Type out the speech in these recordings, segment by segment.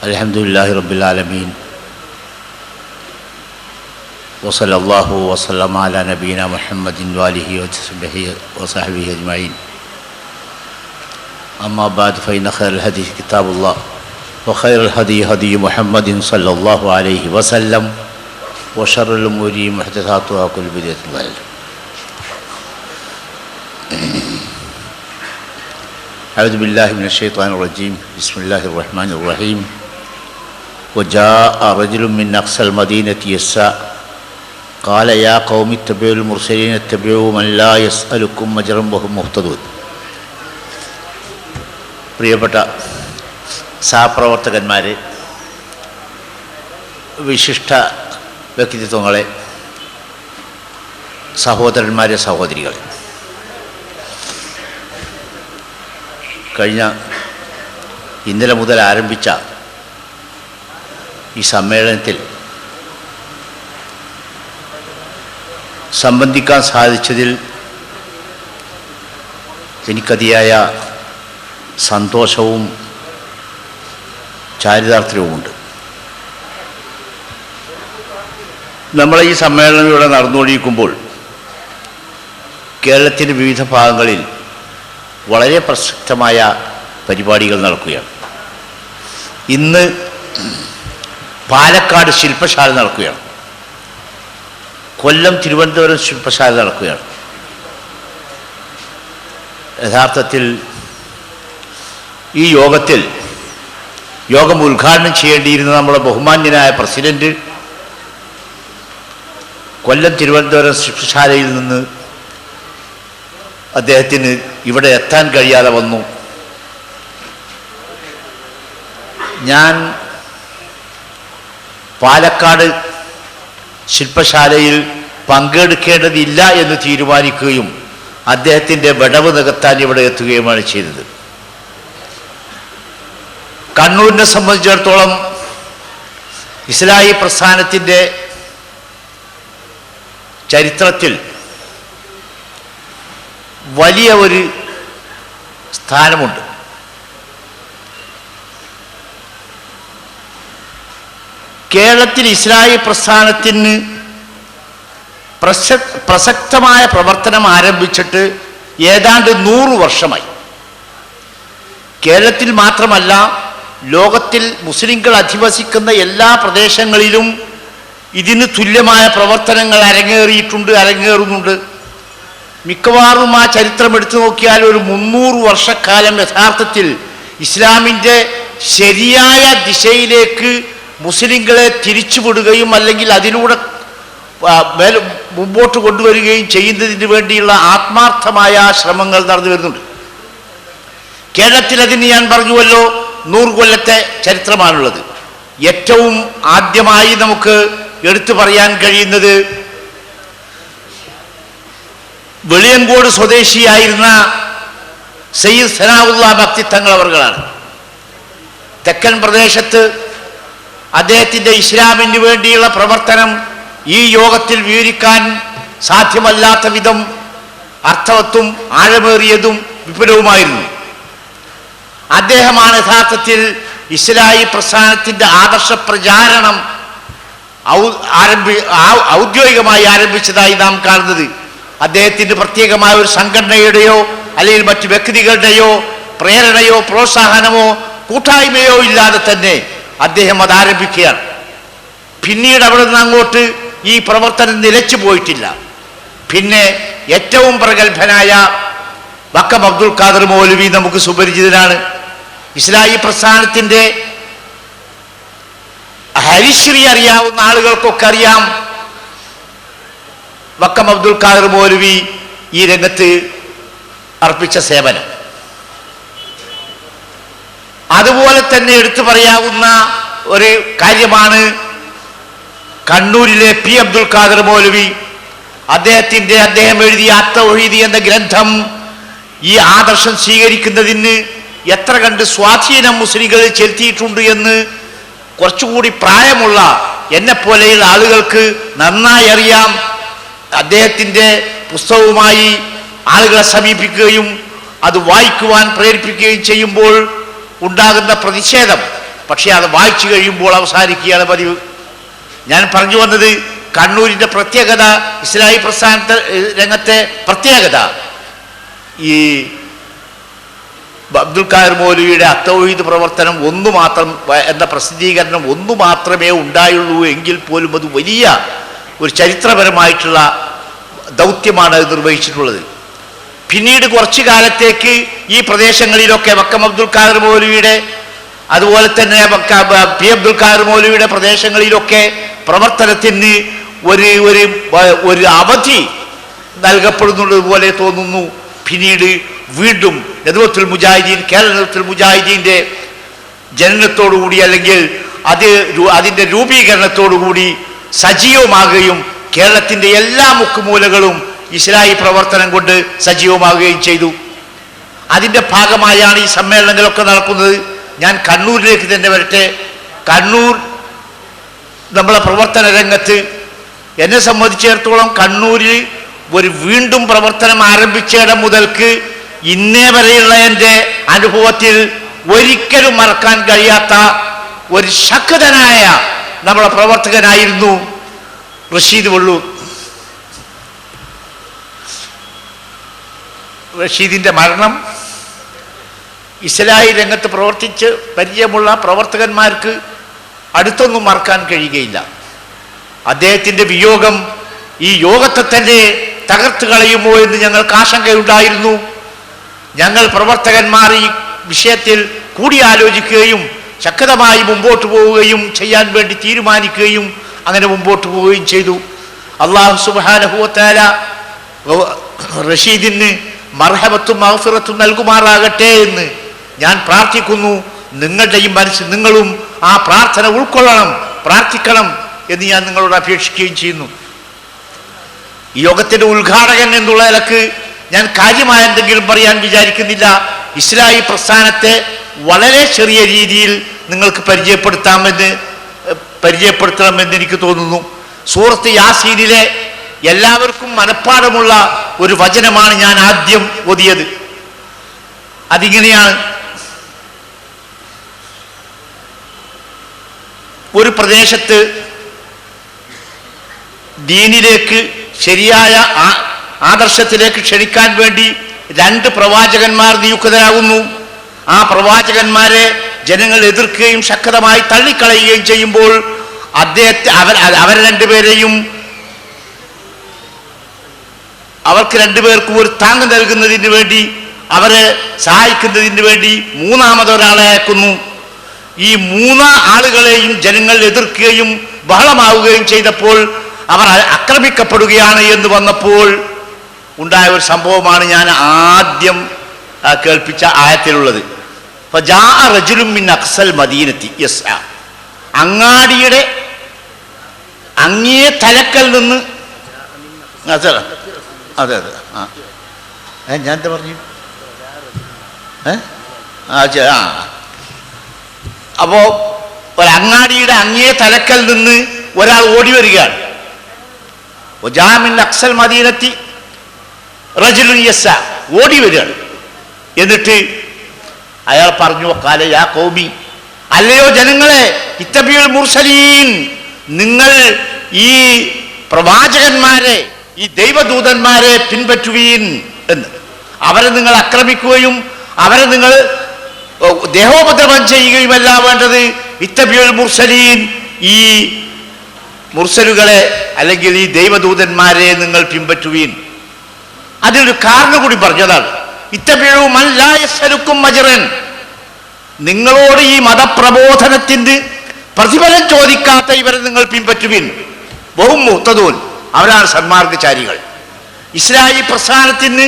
അൽഹംദുലില്ലാഹി റബ്ബിൽ ആലമീൻ വസല്ലല്ലാഹു വസല്ലമ അലാ നബീന മുഹമ്മദിൻ വാലിഹി വസഹ്ബിഹി അജ്മഈൻ. അമ്മാ ബഅദ് ഫഇന്ന ഖൈറൽ ഹദീസ് കിതാബുല്ലാഹ് വഖൈറൽ ഹദീ ഹദീ മുഹമ്മദിൻ സല്ലല്ലാഹു അലൈഹി വസല്ലം വശറൽ ഉമൂരി മുഹ്ദസാത്തുഹാ കുല്ലു ബിദ്അത്തിൻ ളലാല. أعوذ بالله من الشيطان الرجيم. بسم الله الرحمن الرحيم. وجاء رجل من أقصى المدينة يسعى قال يا قوم اتبعوا المرسلين اتبعوا من لا يسألكم أجرا وهم مهتدون. പ്രിയപ്പെട്ട സഹപ്രവർത്തകന്മാരെ, വിശിഷ്ട വ്യക്തിത്വങ്ങളെ, സഹോദരന്മാരെ, സഹോദരികളെ, കഴിഞ്ഞ ഇന്നലെ മുതൽ ആരംഭിച്ച ഈ സമ്മേളനത്തിൽ സംബന്ധിക്കാൻ സാധിച്ചതിൽ എനിക്കതിയായ സന്തോഷവും ചാരിതാർത്ഥ്യവുമുണ്ട്. നമ്മളെ ഈ സമ്മേളനം ഇവിടെ നടന്നുകൊണ്ടിരിക്കുമ്പോൾ കേരളത്തിൻ്റെ വിവിധ ഭാഗങ്ങളിൽ വളരെ പ്രസക്തമായ പരിപാടികൾ നടക്കുകയാണ്. ഇന്ന് പാലക്കാട് ശില്പശാല നടക്കുകയാണ്, കൊല്ലം തിരുവനന്തപുരം ശില്പശാല നടക്കുകയാണ്. യഥാർത്ഥത്തിൽ ഈ യോഗം ഉദ്ഘാടനം ചെയ്യേണ്ടിയിരുന്ന നമ്മുടെ ബഹുമാന്യനായ പ്രസിഡന്റ് കൊല്ലം തിരുവനന്തപുരം ശില്പശാലയിൽ നിന്ന് അദ്ദേഹത്തിന് ഇവിടെ എത്താൻ കഴിയാതെ വന്നു. ഞാൻ പാലക്കാട് ശില്പശാലയിൽ പങ്കെടുക്കേണ്ടതില്ല എന്ന് തീരുമാനിക്കുകയും അദ്ദേഹത്തിൻ്റെ വിടവ് നികത്താൻ ഇവിടെ എത്തുകയുമാണ് ചെയ്തത്. കണ്ണൂരിനെ സംബന്ധിച്ചിടത്തോളം ഇസ്ലാഹി പ്രസ്ഥാനത്തിൻ്റെ ചരിത്രത്തിൽ വലിയ ഒരു സ്ഥാനമുണ്ട്. കേരളത്തിൽ ഇസ്ലാഹി പ്രസ്ഥാനത്തിന് പ്രസക്തമായ പ്രവർത്തനം ആരംഭിച്ചിട്ട് ഏതാണ്ട് 100 വർഷമായി. കേരളത്തിൽ മാത്രമല്ല, ലോകത്തിൽ മുസ്ലിങ്ങൾ അധിവസിക്കുന്ന എല്ലാ പ്രദേശങ്ങളിലും ഇതിന് തുല്യമായ പ്രവർത്തനങ്ങൾ അരങ്ങേറുന്നുണ്ട്. മിക്കവാറും ആ ചരിത്രം എടുത്തു നോക്കിയാൽ ഒരു 300 വർഷക്കാലം യഥാർത്ഥത്തിൽ ഇസ്ലാമിൻ്റെ ശരിയായ ദിശയിലേക്ക് മുസ്ലിങ്ങളെ തിരിച്ചുവിടുകയും അല്ലെങ്കിൽ അതിലൂടെ മുമ്പോട്ട് കൊണ്ടുവരികയും ചെയ്യുന്നതിന് വേണ്ടിയുള്ള ആത്മാർത്ഥമായ ശ്രമങ്ങൾ നടന്നു വരുന്നുണ്ട്. കേരളത്തിൽ അതിന് ഞാൻ പറഞ്ഞുവല്ലോ 100 കൊല്ലത്തെ ചരിത്രമാണുള്ളത്. ഏറ്റവും ആദ്യമായി നമുക്ക് എടുത്തു പറയാൻ കഴിയുന്നത് വെളിയങ്കോട് സ്വദേശിയായിരുന്ന സയ്യിദ് സനാഉല്ലാ മക്തി തങ്ങൾ അവർകളാണ്. തെക്കൻ പ്രദേശത്ത് അദ്ദേഹത്തിൻ്റെ ഇസ്ലാമിന് വേണ്ടിയുള്ള പ്രവർത്തനം ഈ യോഗത്തിൽ വിവരിക്കാൻ സാധ്യമല്ലാത്ത വിധം അർത്ഥവത്തും ആഴമേറിയതും വിപുലവുമായിരുന്നു. അദ്ദേഹമാണ് യഥാർത്ഥത്തിൽ ഇസ്ലാഹി പ്രസ്ഥാനത്തിൻ്റെ ആദർശ പ്രചാരണം ഔദ്യോഗികമായി ആരംഭിച്ചതായി നാം കാണുന്നത്. അദ്ദേഹത്തിൻ്റെ പ്രത്യേകമായ ഒരു സംഘടനയുടെയോ അല്ലെങ്കിൽ മറ്റു വ്യക്തികളുടെയോ പ്രേരണയോ പ്രോത്സാഹനമോ കൂട്ടായ്മയോ ഇല്ലാതെ തന്നെ അദ്ദേഹം അത് ആരംഭിക്കുകയാണ്. പിന്നീട് അവിടെ നിന്ന് അങ്ങോട്ട് ഈ പ്രവർത്തനം നിലച്ചു പോയിട്ടില്ല. പിന്നെ ഏറ്റവും പ്രഗത്ഭനായ വക്കം അബ്ദുൽ ഖാദർ മൗലവി നമുക്ക് സുപരിചിതനാണ്. ഇസ്ലാഹി പ്രസ്ഥാനത്തിൻ്റെ ഹരിശ്രീ അറിയാവുന്ന ആളുകൾക്കൊക്കെ അറിയാം വക്കം അബ്ദുൽ ഖാദർ മൗലവി ഈ രംഗത്ത് അർപ്പിച്ച സേവനം. അതുപോലെ തന്നെ എടുത്തു പറയാവുന്ന ഒരു കാര്യമാണ് കണ്ണൂരിലെ പി അബ്ദുൽ ഖാദർ മൗലവി. അദ്ദേഹം എഴുതിയ അത്തൗഹീദ് എന്ന ഗ്രന്ഥം ഈ ആദർശം സ്വീകരിക്കുന്നതിന് എത്ര കണ്ട് സ്വാധീനം മുസ്ലിങ്ങളിൽ ചെലുത്തിയിട്ടുണ്ട് എന്ന് കുറച്ചുകൂടി പ്രായമുള്ള എന്നെപ്പോലെയുള്ള ആളുകൾക്ക് നന്നായി അറിയാം. അദ്ദേഹത്തിൻ്റെ പുസ്തകവുമായി ആളുകളെ സമീപിക്കുകയും അത് വായിക്കുവാൻ പ്രേരിപ്പിക്കുകയും ചെയ്യുമ്പോൾ ഉണ്ടാകുന്ന പ്രതിഷേധം പക്ഷേ അത് വായിച്ചു കഴിയുമ്പോൾ അവസാനിക്കുകയാണ് പതിവ്. ഞാൻ പറഞ്ഞു വന്നത് കണ്ണൂരിൻ്റെ പ്രത്യേകത, ഇസ്ലാഹി പ്രസ്ഥാന രംഗത്തെ പ്രത്യേകത, ഈ അബ്ദുൽ ഖാദർ മൗലവിയുടെ അത്തൗഹീദ് പ്രവർത്തനം ഒന്നു മാത്രം എന്ന പ്രസിദ്ധീകരണം ഒന്നു മാത്രമേ ഉണ്ടായുള്ളൂ എങ്കിൽ പോലും അത് വലിയ ഒരു ചരിത്രപരമായിട്ടുള്ള ദൗത്യമാണ് അത് നിർവഹിച്ചിട്ടുള്ളത്. പിന്നീട് കുറച്ചു കാലത്തേക്ക് ഈ പ്രദേശങ്ങളിലൊക്കെ വക്കം അബ്ദുൽ ഖാദർ മൗലവിയുടെ, അതുപോലെ തന്നെ പി അബ്ദുൽ ഖാദർ മൗലവിയുടെ പ്രദേശങ്ങളിലൊക്കെ പ്രവർത്തനത്തിന് ഒരു അവധി നൽകപ്പെടുന്നത് പോലെ തോന്നുന്നു. പിന്നീട് വീണ്ടും നദ്വത്തുൽ മുജാഹിദീൻ, കേരള നദ്വത്തുൽ മുജാഹിദീൻ്റെ ജനനത്തോടുകൂടി അല്ലെങ്കിൽ അതിൻ്റെ രൂപീകരണത്തോടുകൂടി സജീവമാകുകയും കേരളത്തിൻ്റെ എല്ലാ മുക്കുമൂലകളും ഇസ്ലാഹി പ്രവർത്തനം കൊണ്ട് സജീവമാകുകയും ചെയ്തു. അതിൻ്റെ ഭാഗമായാണ് ഈ സമ്മേളനങ്ങളൊക്കെ നടക്കുന്നത്. ഞാൻ കണ്ണൂരിലേക്ക് തന്നെ വരട്ടെ. കണ്ണൂർ നമ്മളെ പ്രവർത്തന രംഗത്ത് എന്നെ സംബന്ധിച്ചിടത്തോളം കണ്ണൂരിൽ ഒരു വീണ്ടും പ്രവർത്തനം ആരംഭിച്ചിടം മുതൽക്ക് ഇന്നേ വരെയുള്ള എൻ്റെ അനുഭവത്തിൽ ഒരിക്കലും മറക്കാൻ കഴിയാത്ത ഒരു ശക്തനായ നമ്മുടെ പ്രവർത്തകനായിരുന്നു റഷീദ് വള്ളൂർ. റഷീദിൻ്റെ മരണം ഇസ്ലാഹി രംഗത്ത് പ്രവർത്തിച്ച് പരിചയമുള്ള പ്രവർത്തകന്മാർക്ക് അടുത്തൊന്നും മറക്കാൻ കഴിയുകയില്ല. അദ്ദേഹത്തിൻ്റെ വിയോഗം ഈ യോഗത്തെ തന്നെ തകർത്ത് കളയുമോ എന്ന് ഞങ്ങൾക്ക് ആശങ്കയുണ്ടായിരുന്നു. ഞങ്ങൾ പ്രവർത്തകന്മാർ ഈ വിഷയത്തിൽ കൂടിയാലോചിക്കുകയും ശക്തമായി മുമ്പോട്ട് പോവുകയും ചെയ്യാൻ വേണ്ടി തീരുമാനിക്കുകയും അങ്ങനെ മുമ്പോട്ട് പോവുകയും ചെയ്തു. അല്ലാഹു സുബ്ഹാനഹു വ തആല റഷീദിന് മർഹമത്തും മഗ്ഫിറത്തും നൽകുമാറാകട്ടെ എന്ന് ഞാൻ പ്രാർത്ഥിക്കുന്നു. നിങ്ങളുടെയും മനസ്സ് നിങ്ങളും ആ പ്രാർത്ഥന ഉൾക്കൊള്ളണം, പ്രാർത്ഥിക്കണം എന്ന് ഞാൻ നിങ്ങളോട് അപേക്ഷിക്കുകയും ചെയ്യുന്നു. ഈ യോഗത്തിൻ്റെ ഉദ്ഘാടകൻ എന്നുള്ള നിലക്ക് ഞാൻ കാര്യമായ എന്തെങ്കിലും പറയാൻ വിചാരിക്കുന്നില്ല. ഇസ്ലാഹി പ്രസ്ഥാനത്തെ വളരെ ചെറിയ രീതിയിൽ നിങ്ങൾക്ക് പരിചയപ്പെടുത്തണമെന്ന് എനിക്ക് തോന്നുന്നു. സൂറത്ത് യാസീനിലെ എല്ലാവർക്കും മനഃപ്പാഠമുള്ള ഒരു വചനമാണ് ഞാൻ ആദ്യം ഓതിയത്. അതിങ്ങനെയാണ്: ഒരു പ്രദേശത്ത് ദീനിലേക്ക്, ശരിയായ ആദർശത്തിലേക്ക് ക്ഷണിക്കാൻ വേണ്ടി 2 പ്രവാചകന്മാർ നിയുക്തരാകുന്നു. ആ പ്രവാചകന്മാരെ ജനങ്ങൾ എതിർക്കുകയും ശക്തമായി തള്ളിക്കളയുകയും ചെയ്യുമ്പോൾ അവരെ രണ്ടുപേരെയും അവർക്ക് രണ്ടുപേർക്കും ഒരു താങ്ങ് നൽകുന്നതിന് വേണ്ടി, അവരെ സഹായിക്കുന്നതിന് വേണ്ടി മൂന്നാമതൊരാളെ അയക്കുന്നു. ഈ 3 ആളുകളെയും ജനങ്ങൾ എതിർക്കുകയും ബഹളമാവുകയും ചെയ്തപ്പോൾ അവർ ആക്രമിക്കപ്പെടുകയാണ് എന്ന് വന്നപ്പോൾ ഉണ്ടായ ഒരു സംഭവമാണ് ഞാൻ ആദ്യം കേൾപ്പിച്ച ആയത്തിലുള്ളത്. ഫജാഅ റജുലുൻ മിൻ അഖ്സൽ മദീനത്തി യസ്ആ. അങ്ങാടിയുടെ അങ്ങേ തലക്കൽ നിന്ന്, അതെ അതെ ഞാൻ എന്താ പറഞ്ഞു? അപ്പോ ഒരങ്ങാടിയുടെ അങ്ങേ തലക്കൽ നിന്ന് ഒരാൾ ഓടി വരികയാണ്. അക്സൽ മദീനത്തി റജുലുൻ യസ്ആ, ഓടി വരികയാണ്. എന്നിട്ട് അയാൾ പറഞ്ഞു: ഖാല യാ ഖൗമി, അല്ലയോ ജനങ്ങളെ, ഇത്തബിഉൽ മുർസലീൻ, നിങ്ങൾ ഈ പ്രവാചകന്മാരെ, ഈ ദൈവദൂതന്മാരെ പിൻപറ്റുവീൻ എന്ന്. അവരെ നിങ്ങൾ ആക്രമിക്കുകയും അവരെ നിങ്ങൾ ദേഹോപദ്രവം ചെയ്യുകയുമല്ല വേണ്ടത്. ഇത്തബിഉൽ മുർസലീൻ, ഈ മുർസലുകളെ അല്ലെങ്കിൽ ഈ ദൈവദൂതന്മാരെ നിങ്ങൾ പിൻപറ്റുവീൻ. അതിനൊരു കാരണം കൂടി പറഞ്ഞതാണ്: ഇത്തബിഉ മൻ ലാ യസ്അലുക്കും അജ്റൻ, നിങ്ങളോട് ഈ മതപ്രബോധനത്തിന് പ്രതിഫലം ചോദിക്കാത്ത ഇവരെ നിങ്ങൾ പിൻപറ്റുവീൻ. വഹും മുഹ്തദൂൻ, അവരാണ് സന്മാർഗചാരികൾ. ഇസ്ലാഹി പ്രസ്ഥാനത്തിന്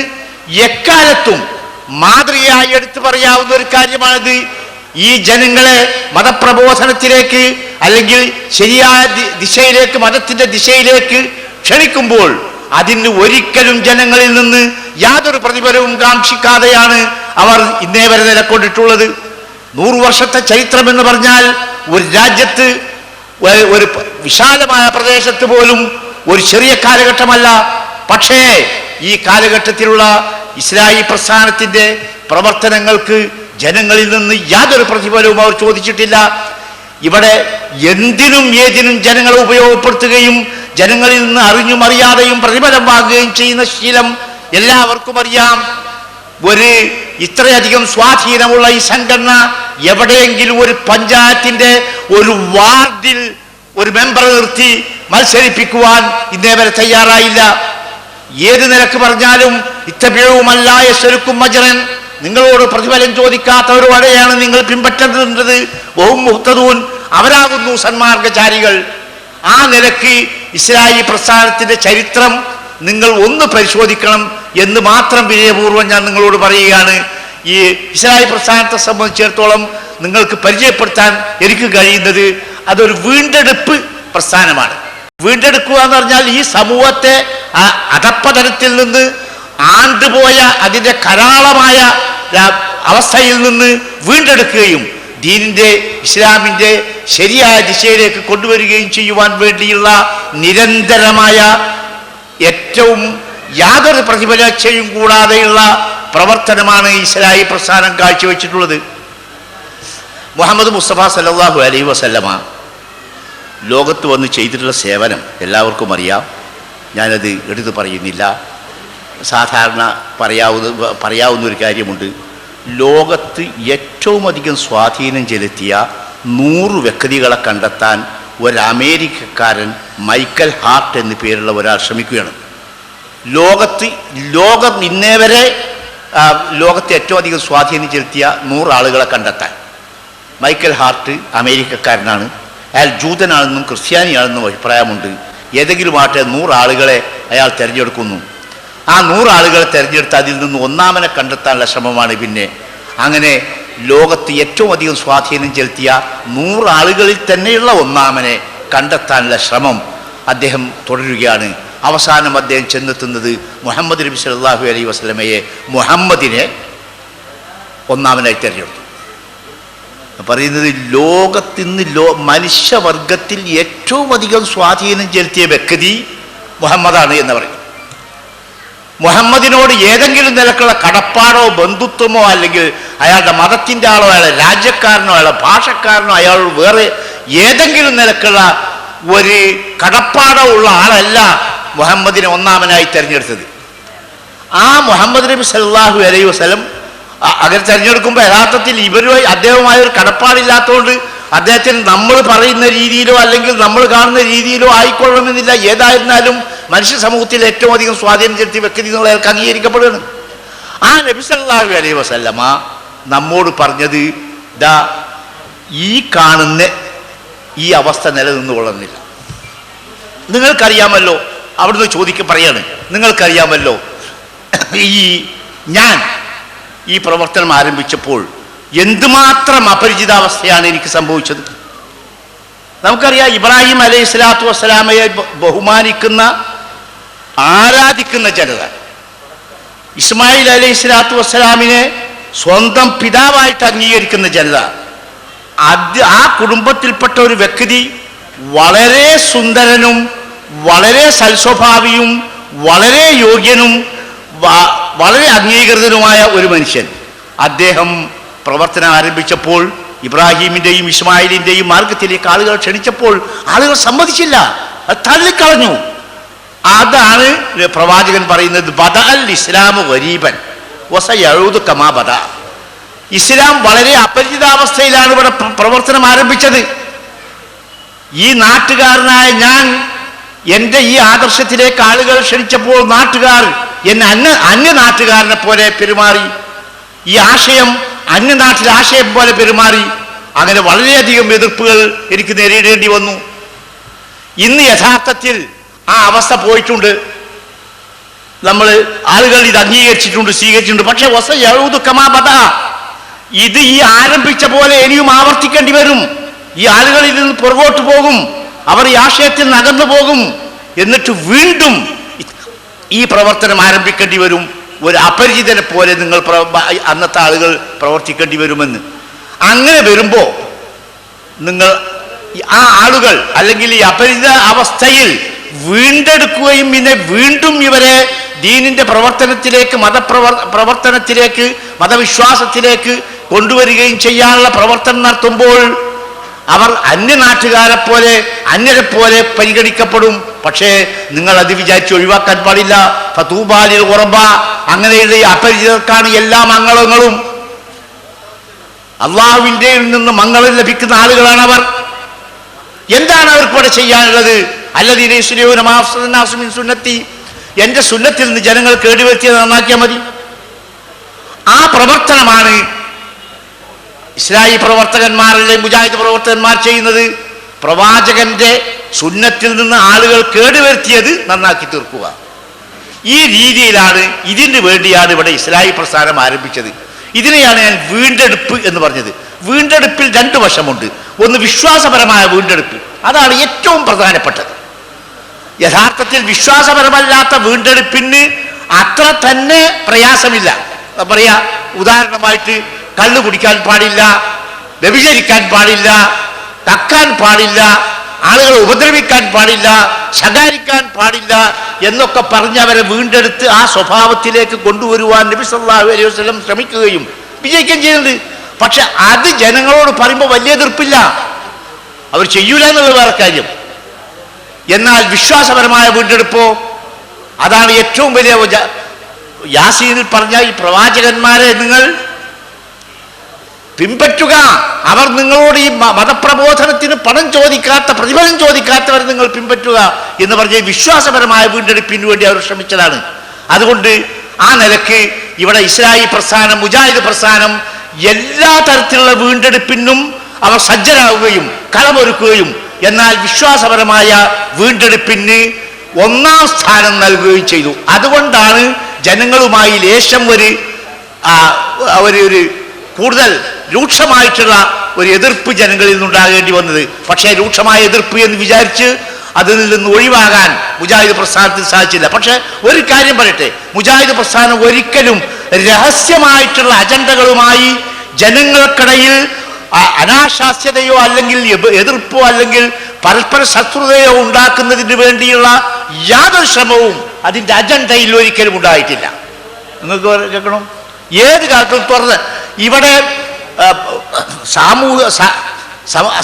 എക്കാലത്തും മാതൃകയായി എടുത്തു പറയാവുന്ന ഒരു കാര്യമാണിത്. ഈ ജനങ്ങളെ മതപ്രബോധനത്തിലേക്ക് അല്ലെങ്കിൽ ശരിയായ ദിശയിലേക്ക്, മതത്തിന്റെ ദിശയിലേക്ക് ക്ഷണിക്കുമ്പോൾ അതിന് ഒരിക്കലും ജനങ്ങളിൽ നിന്ന് യാതൊരു പ്രതിഫലവും കാക്ഷിക്കാതെയാണ് അവർ ഇന്നേ വരെ നിലകൊണ്ടിട്ടുള്ളത്. 100 വർഷത്തെ ചരിത്രം എന്ന് പറഞ്ഞാൽ ഒരു രാജ്യത്ത്, ഒരു വിശാലമായ പ്രദേശത്ത് പോലും ഒരു ചെറിയ കാലഘട്ടമല്ല. പക്ഷേ ഈ കാലഘട്ടത്തിലുള്ള ഇസ്ലാഹി പ്രസ്ഥാനത്തിന്റെ പ്രവർത്തനങ്ങൾക്ക് ജനങ്ങളിൽ നിന്ന് യാതൊരു പ്രതിഫലവും അവർ ചോദിച്ചിട്ടില്ല. ഇവിടെ എന്തിനും ഏതിനും ജനങ്ങളെ ഉപയോഗപ്പെടുത്തുകയും ജനങ്ങളിൽ നിന്ന് അറിഞ്ഞും അറിയാതെയും പ്രതിഫലം വാങ്ങുകയും ചെയ്യുന്ന ശീലം എല്ലാവർക്കും അറിയാം. ഒരു ഇത്രയധികം സ്വാധീനമുള്ള ഈ സംഘടന എവിടെയെങ്കിലും ഒരു പഞ്ചായത്തിന്റെ ഒരു വാർഡിൽ ഒരു മെമ്പറെ നിർത്തി മത്സരിപ്പിക്കുവാൻ ഇന്നേ വരെ തയ്യാറായില്ല. ഏത് നിലക്ക് പറഞ്ഞാലും ഇത്തബിഴുമല്ല യശരുക്കും മജറൻ, നിങ്ങളോട് പ്രതിഫലം ചോദിക്കാത്ത ഒരു വഴിയാണ് നിങ്ങൾ പിൻപറ്റേണ്ടത്. ബഹും മുഹ്തദൂൻ, അവരാകുന്നു സന്മാർഗചാരികൾ. ആ നിലക്ക് ഇസ്ലാഹി പ്രസ്ഥാനത്തിന്റെ ചരിത്രം നിങ്ങൾ ഒന്ന് പരിശോധിക്കണം എന്ന് മാത്രം വിനയപൂർവ്വം ഞാൻ നിങ്ങളോട് പറയുകയാണ്. ഈ ഇസ്ലാഹി പ്രസ്ഥാനത്തെ സംബന്ധിച്ചിടത്തോളം നിങ്ങൾക്ക് പരിചയപ്പെടുത്താൻ എനിക്ക് കഴിയുന്നത് അതൊരു വീണ്ടെടുപ്പ് പ്രസ്ഥാനമാണ്. വീണ്ടെടുക്കുക എന്ന് പറഞ്ഞാൽ ഈ സമൂഹത്തെ അധപ്പതനത്തിൽ നിന്ന് ആണ്ടുപോയ അതിൻ്റെ കരാളമായ അവസ്ഥയിൽ നിന്ന് വീണ്ടെടുക്കുകയും ദീനിൻ്റെ ഇസ്ലാമിൻ്റെ ശരിയായ ദിശയിലേക്ക് കൊണ്ടുവരികയും ചെയ്യുവാൻ വേണ്ടിയുള്ള നിരന്തരമായ ഏറ്റവും യാതൊരു പ്രതിഫലയും കൂടാതെയുള്ള പ്രവർത്തനമാണ് ഇസ്ലാഹി പ്രസ്ഥാനം കാഴ്ചവെച്ചിട്ടുള്ളത്. മുഹമ്മദ് മുസ്തഫ സല്ലല്ലാഹു അലൈഹി വസല്ലമ ലോകത്ത് വന്ന് ചെയ്തിട്ടുള്ള സേവനം എല്ലാവർക്കും അറിയാം. ഞാനത് എടുത്തു പറയുന്നില്ല. സാധാരണ പറയാവുന്ന ഒരു കാര്യമുണ്ട്. ലോകത്ത് ഏറ്റവും അധികം സ്വാധീനം ചെലുത്തിയ 100 വ്യക്തികളെ കണ്ടെത്താൻ ഒരു അമേരിക്കക്കാരൻ മൈക്കൽ ഹാർട്ട് എന്നു പേരുള്ള ഒരാൾ ശ്രമിക്കുകയാണ്. ലോകം ഇന്നേ വരെ ലോകത്തെ ഏറ്റവും അധികം സ്വാധീനം ചെലുത്തിയ 100 ആളുകളെ കണ്ടെത്താൻ. മൈക്കൽ ഹാർട്ട് അമേരിക്കക്കാരനാണ്. അയാൾ ജൂതനാണെന്നും ക്രിസ്ത്യാനിയാണെന്നും അഭിപ്രായമുണ്ട്. ഏതെങ്കിലും ആട്ടെ 100 ആളുകളെ അയാൾ തിരഞ്ഞെടുക്കുന്നു. ആ 100 ആളുകളെ തിരഞ്ഞെടുത്ത് അതിൽ നിന്ന് ഒന്നാമനെ കണ്ടെത്താനുള്ള ശ്രമമാണ്. പിന്നെ അങ്ങനെ ലോകത്ത് ഏറ്റവും അധികം സ്വാധീനം ചെലുത്തിയ 100 ആളുകളിൽ തന്നെയുള്ള ഒന്നാമനെ കണ്ടെത്താനുള്ള ശ്രമം അദ്ദേഹം തുടരുകയാണ്. അവസാനം അദ്ദേഹം ചെന്നെത്തുന്നത് മുഹമ്മദ് നബി സല്ലല്ലാഹു അലൈഹി വസല്ലമയെ, മുഹമ്മദിനെ ഒന്നാമനായി തിരഞ്ഞെടുത്തു. പറയുന്നത് ലോകത്തിന്ന് മനുഷ്യവർഗത്തിൽ ഏറ്റവും അധികം സ്വാധീനം ചെലുത്തിയ വ്യക്തി മുഹമ്മദാണ് എന്ന് പറയും. മുഹമ്മദിനോട് ഏതെങ്കിലും നിലക്കുള്ള കടപ്പാടോ ബന്ധുത്വമോ അല്ലെങ്കിൽ അയാളുടെ മതത്തിൻ്റെ ആളോ അയാളെ രാജ്യക്കാരനോ അയാളുടെ ഭാഷക്കാരനോ അയാൾ വേറെ ഏതെങ്കിലും നിലക്കുള്ള ഒരു കടപ്പാടോ ഉള്ള ആളല്ല മുഹമ്മദിനെ ഒന്നാമനായി തിരഞ്ഞെടുത്തത്. ആ മുഹമ്മദ് നബി സല്ലല്ലാഹു അലൈഹി വസല്ലം അങ്ങനെ തിരഞ്ഞെടുക്കുമ്പോൾ യഥാർത്ഥത്തിൽ ഇവരുമായി അദ്ദേഹവുമായ ഒരു കടപ്പാടില്ലാത്തതുകൊണ്ട് അദ്ദേഹത്തിന് നമ്മൾ പറയുന്ന രീതിയിലോ അല്ലെങ്കിൽ നമ്മൾ കാണുന്ന രീതിയിലോ ആയിക്കൊള്ളണമെന്നില്ല. ഏതായിരുന്നാലും മനുഷ്യ സമൂഹത്തിൽ ഏറ്റവും അധികം സ്വാധീനം ചെലുത്തിയ വ്യക്തി അയാൾക്ക് അംഗീകരിക്കപ്പെടുകയാണ്. ആ നബി സല്ലല്ലാഹു അലൈഹി വസല്ലമ നമ്മോട് പറഞ്ഞത് ദാ ഈ കാണുന്ന ഈ അവസ്ഥ നിലനിന്നുകൊള്ളുന്നില്ല. നിങ്ങൾക്കറിയാമല്ലോ, അവിടുന്ന് പറയാണ്, നിങ്ങൾക്കറിയാമല്ലോ ഞാൻ ഈ പ്രവർത്തനം ആരംഭിച്ചപ്പോൾ എന്തുമാത്രം അപരിചിതാവസ്ഥയാണ് എനിക്ക് സംഭവിച്ചത്. നമുക്കറിയാം, ഇബ്രാഹിം അലൈഹി സ്വലാത്തു വസ്സലാമയെ ബഹുമാനിക്കുന്ന ആരാധിക്കുന്ന ജനത, ഇസ്മായിൽ അലൈഹി സ്വലാത്തു വസ്സലാമിനെ സ്വന്തം പിതാവായിട്ട് അംഗീകരിക്കുന്ന ജനത, ആ കുടുംബത്തിൽപ്പെട്ട ഒരു വ്യക്തി വളരെ സുന്ദരനും വളരെ സൽസ്വഭാവിയും വളരെ യോഗ്യനും വളരെ അംഗീകൃതനുമായ ഒരു മനുഷ്യൻ. അദ്ദേഹം പ്രവർത്തനം ആരംഭിച്ചപ്പോൾ ഇബ്രാഹിമിൻ്റെയും ഇസ്മായിലിൻ്റെയും മാർഗത്തിലേക്ക് ആളുകൾ ക്ഷണിച്ചപ്പോൾ ആളുകൾ സമ്മതിച്ചില്ല, അത് തള്ളിക്കളഞ്ഞു. അതാണ് പ്രവാചകൻ പറയുന്നത്, ബദ അൽ ഇസ്ലാമു ഗരീബൻ വസയഊദു കമാ ബദ. ഇസ്ലാം വളരെ അപരിചിതാവസ്ഥയിലാണ് ഇവിടെ പ്രവർത്തനം ആരംഭിച്ചത്. ഈ നാട്ടുകാരനായ ഞാൻ എൻ്റെ ഈ ആദർശത്തിലേക്ക് ആളുകൾ ക്ഷണിച്ചപ്പോൾ നാട്ടുകാർ എന്നെ അന്യ നാട്ടുകാരനെ പോലെ പെരുമാറി, ഈ ആശയം അന്യനാട്ടിലെ ആശയം പോലെ പെരുമാറി. അങ്ങനെ വളരെയധികം എതിർപ്പുകൾ എനിക്ക് നേരിടേണ്ടി വന്നു. ഇന്ന് യഥാർത്ഥത്തിൽ ആ അവസ്ഥ പോയിട്ടുണ്ട്. ആളുകൾ ഇത് അംഗീകരിച്ചിട്ടുണ്ട്, സ്വീകരിച്ചിട്ടുണ്ട്. പക്ഷെ വസയഊദു കമാ ബദ, ഇത് ഈ ആരംഭിച്ച പോലെ ഇനിയും ആവർത്തിക്കേണ്ടി വരും. ഈ ആളുകളിൽ നിന്ന് പുറകോട്ട് പോകും, അവർ ഈ ആശയത്തിൽ നകന്നു പോകും. എന്നിട്ട് വീണ്ടും ഈ പ്രവർത്തനം ആരംഭിക്കേണ്ടി വരും. ഒരു അപരിചിതനെ പോലെ നിങ്ങൾ അന്നത്തെ ആളുകൾ പ്രവർത്തിക്കേണ്ടി വരുമെന്ന്. അങ്ങനെ വരുമ്പോൾ നിങ്ങൾ ആ ആളുകൾ അല്ലെങ്കിൽ ഈ അപരിചിത അവസ്ഥയിൽ വീണ്ടെടുക്കുകയും പിന്നെ വീണ്ടും ഇവരെ ദീനിന്റെ പ്രവർത്തനത്തിലേക്ക് പ്രവർത്തനത്തിലേക്ക് മതവിശ്വാസത്തിലേക്ക് കൊണ്ടുവരികയും ചെയ്യാനുള്ള പ്രവർത്തനം നടത്തുമ്പോൾ അവർ അന്യനാട്ടുകാരെ പോലെ അന്യരെ പോലെ പരിഗണിക്കപ്പെടും. പക്ഷേ നിങ്ങൾ അത് വിചാരിച്ച് ഒഴിവാക്കാൻ പാടില്ല. ഫതൂബാലിൽ ഖുറബ, അങ്ങനെയുള്ള അപരിചിതർക്കാണ് എല്ലാ മംഗളങ്ങളും. അള്ളാഹുവിൻ്റെ നിന്ന് മംഗളം ലഭിക്കുന്ന ആളുകളാണ് അവർ. എന്താണ് അവർക്കിവിടെ ചെയ്യാനുള്ളത്? അല്ലദീന യസ്ലൂന മാ അഫ്സദന്നാസു മിൻ സുന്നത്തി, എൻ്റെ സുന്നത്തിൽ നിന്ന് ജനങ്ങൾ കേടുവരുത്തിയത് നന്നാക്കിയാൽ മതി. ആ പ്രവർത്തനമാണ് ഇസ്ലാഹി പ്രവർത്തകന്മാർ അല്ലെങ്കിൽ മുജാഹിദ് പ്രവർത്തകന്മാർ ചെയ്യുന്നത്. പ്രവാചകന്റെ സുന്നത്തിൽ നിന്ന് ആളുകൾ കേടുവരുത്തിയത് നന്നാക്കി തീർക്കുക. ഈ രീതിയിലാണ്, ഇതിന് വേണ്ടിയാണ് ഇവിടെ ഇസ്ലാഹി പ്രസ്ഥാനം ആരംഭിച്ചത്. ഇതിനെയാണ് ഞാൻ വീണ്ടെടുപ്പ് എന്ന് പറഞ്ഞത്. വീണ്ടെടുപ്പിൽ രണ്ട് വശമുണ്ട്. ഒന്ന് വിശ്വാസപരമായ വീണ്ടെടുപ്പ്, അതാണ് ഏറ്റവും പ്രധാനപ്പെട്ടത്. യഥാർത്ഥത്തിൽ വിശ്വാസപരമല്ലാത്ത വീണ്ടെടുപ്പിന് അത്ര തന്നെ പ്രയാസമില്ല. പറയാ, ഉദാഹരണമായിട്ട് കള്ളു കുടിക്കാൻ പാടില്ല, വ്യഭിചരിക്കാൻ പാടില്ല, കക്കാൻ പാടില്ല, ആളുകളെ ഉപദ്രവിക്കാൻ പാടില്ല, ശകാരിക്കാൻ പാടില്ല എന്നൊക്കെ പറഞ്ഞ് അവരെ വീണ്ടെടുത്ത് ആ സ്വഭാവത്തിലേക്ക് കൊണ്ടുവരുവാൻ നബി സല്ലല്ലാഹു അലൈഹി വസല്ലം ശ്രമിക്കുകയും വിജയിക്കുകയും ചെയ്യുന്നുണ്ട്. പക്ഷെ അത് ജനങ്ങളോട് പറയുമ്പോൾ വലിയ എതിർപ്പില്ല, അവർ ചെയ്യൂല എന്നുള്ള വേറെ കാര്യം. എന്നാൽ വിശ്വാസപരമായ വീണ്ടെടുപ്പോ, അതാണ് ഏറ്റവും വലിയ. യാസീനിൽ പറഞ്ഞ ഈ പ്രവാചകന്മാരെ നിങ്ങൾ പിൻപറ്റുക, അവർ നിങ്ങളോട് ഈ മതപ്രബോധനത്തിന് പണം ചോദിക്കാത്ത, പ്രതിഫലം ചോദിക്കാത്തവർ നിങ്ങൾ പിൻപറ്റുക എന്ന് പറഞ്ഞ് വിശ്വാസപരമായ വീണ്ടെടുപ്പിന് വേണ്ടി അവർ ശ്രമിച്ചതാണ്. അതുകൊണ്ട് ആ നിലക്ക് ഇവിടെ ഇസ്ലാഹി പ്രസ്ഥാനം, മുജാഹിദ് പ്രസ്ഥാനം എല്ലാ തരത്തിലുള്ള വീണ്ടെടുപ്പിനും അവർ സജ്ജരാകുകയും കളമൊരുക്കുകയും എന്നാൽ വിശ്വാസപരമായ വീണ്ടെടുപ്പിന് ഒന്നാം സ്ഥാനം നൽകുകയും ചെയ്തു. അതുകൊണ്ടാണ് ജനങ്ങളുമായി ലേശം ഒരു കൂടുതൽ രൂക്ഷമായിട്ടുള്ള ഒരു എതിർപ്പ് ജനങ്ങളിൽ നിന്നുണ്ടാകേണ്ടി വന്നത്. പക്ഷേ രൂക്ഷമായ എതിർപ്പ് എന്ന് വിചാരിച്ച് അതിൽ നിന്ന് ഒഴിവാകാൻ മുജാഹിദ് പ്രസ്ഥാനത്തിന് സാധിച്ചില്ല. പക്ഷെ ഒരു കാര്യം പറയട്ടെ, മുജാഹിദ് പ്രസ്ഥാനം ഒരിക്കലും രഹസ്യമായിട്ടുള്ള അജണ്ടകളുമായി ജനങ്ങൾക്കിടയിൽ അനാശാസ്യതയോ അല്ലെങ്കിൽ എതിർപ്പോ അല്ലെങ്കിൽ പരസ്പര ശത്രുതയോ ഉണ്ടാക്കുന്നതിന് വേണ്ടിയുള്ള യാതൊരു ശ്രമവും അതിൻ്റെ അജണ്ടയിൽ ഒരിക്കലും ഉണ്ടായിട്ടില്ല. നിങ്ങൾക്ക് കേൾക്കണം, ഏത് കാലത്തും തുറന്ന് ഇവിടെ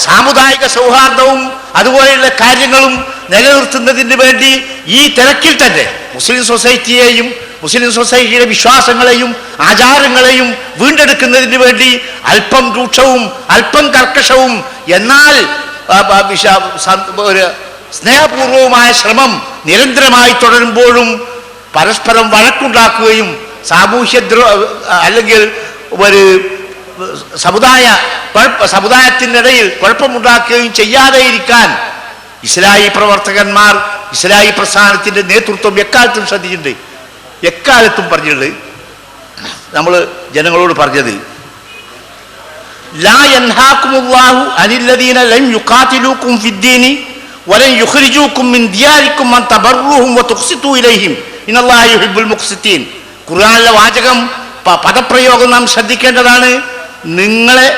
സാമുദായിക സൗഹാർദ്ദവും അതുപോലെയുള്ള കാര്യങ്ങളും നിലനിർത്തുന്നതിന് വേണ്ടി ഈ തിരക്കിൽ തന്നെ മുസ്ലിം സൊസൈറ്റിയെയും മുസ്ലിം സൊസൈറ്റിയുടെ വിശ്വാസങ്ങളെയും ആചാരങ്ങളെയും വീണ്ടെടുക്കുന്നതിന് വേണ്ടി അല്പം രൂക്ഷവും അല്പം കർക്കശവും എന്നാൽ ഒരു സ്നേഹപൂർവമായ ശ്രമം നിരന്തരമായി തുടരുമ്പോഴും പരസ്പരം വഴക്കുണ്ടാക്കുകയും അല്ലെങ്കിൽ ഒരു സമുദായത്തിനിടയിൽ കുഴപ്പമുണ്ടാക്കുകയും ചെയ്യാതെ ഇരിക്കാൻ ഇസ്ലാഹി പ്രവർത്തകന്മാർ, ഇസ്ലാഹി പ്രസ്ഥാനത്തിന്റെ നേതൃത്വം എക്കാലത്തും ശ്രദ്ധിച്ചിട്ടുണ്ട്, എക്കാലത്തും പറഞ്ഞിട്ടുണ്ട്. നമ്മൾ ജനങ്ങളോട് പറഞ്ഞത്, ലാ യൻഹാകുമുല്ലാഹു അനില്ലദീന ലം യുഖാതിലൂകും ഫിദ്ദീനി വലൻ യുഖ്രിജൂകും മിൻ ദിയാരികും അൻ തബർറുഹും വതുഖ്സിതു ഇലൈഹിം ഇന്നല്ലാഹ യുഹിബ്ബുൽ മുഖ്സിതീൻ. ഖുർആനിലെ വാചകം, പദപ്രയോഗം നാം ശ്രദ്ധിക്കേണ്ടതാണ്. നിങ്ങളെ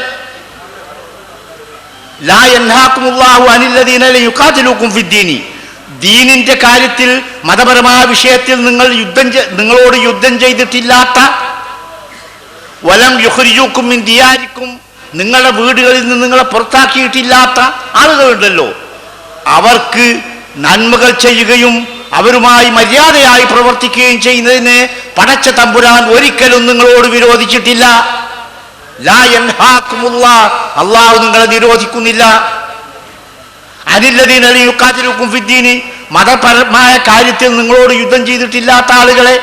ലാ യൻഹാകുമുല്ലാഹു അനില്ലദീന ലം യുഖാതിലൂകും ഫിദ്ദീനി, ദീനിന്റെ കാര്യത്തിൽ മതപരമായ വിഷയത്തിൽ നിങ്ങളോട് യുദ്ധം ചെയ്തിട്ടില്ലാത്ത, വലം യുഖ്രിജൂകും മിൻ ദിയാരികും, നിങ്ങളുടെ വീടുകളിൽ നിന്ന് നിങ്ങളെ പുറത്താക്കിയിട്ടില്ലാത്ത ആളുകളുണ്ടല്ലോ, അവർക്ക് നന്മകൾ ചെയ്യുകയും അവരുമായി മര്യാദയായി പ്രവർത്തിക്കുകയും ചെയ്യുന്നതിന് പടച്ച തമ്പുരാൻ ഒരിക്കലും നിങ്ങളോട് വിരോധിച്ചിട്ടില്ല. ലാ യൻഹാകുമുല്ലാഹ്, അല്ലാഹു നിങ്ങളെ നിരോധിക്കുന്നില്ല. അനില്ലദീന യുഖാതിലൂകും ഫിദ്ദീനി, മതപരമായ കാര്യത്തിൽ നിങ്ങളോട് യുദ്ധം ചെയ്തിട്ടില്ലാത്ത ആളുകളെ,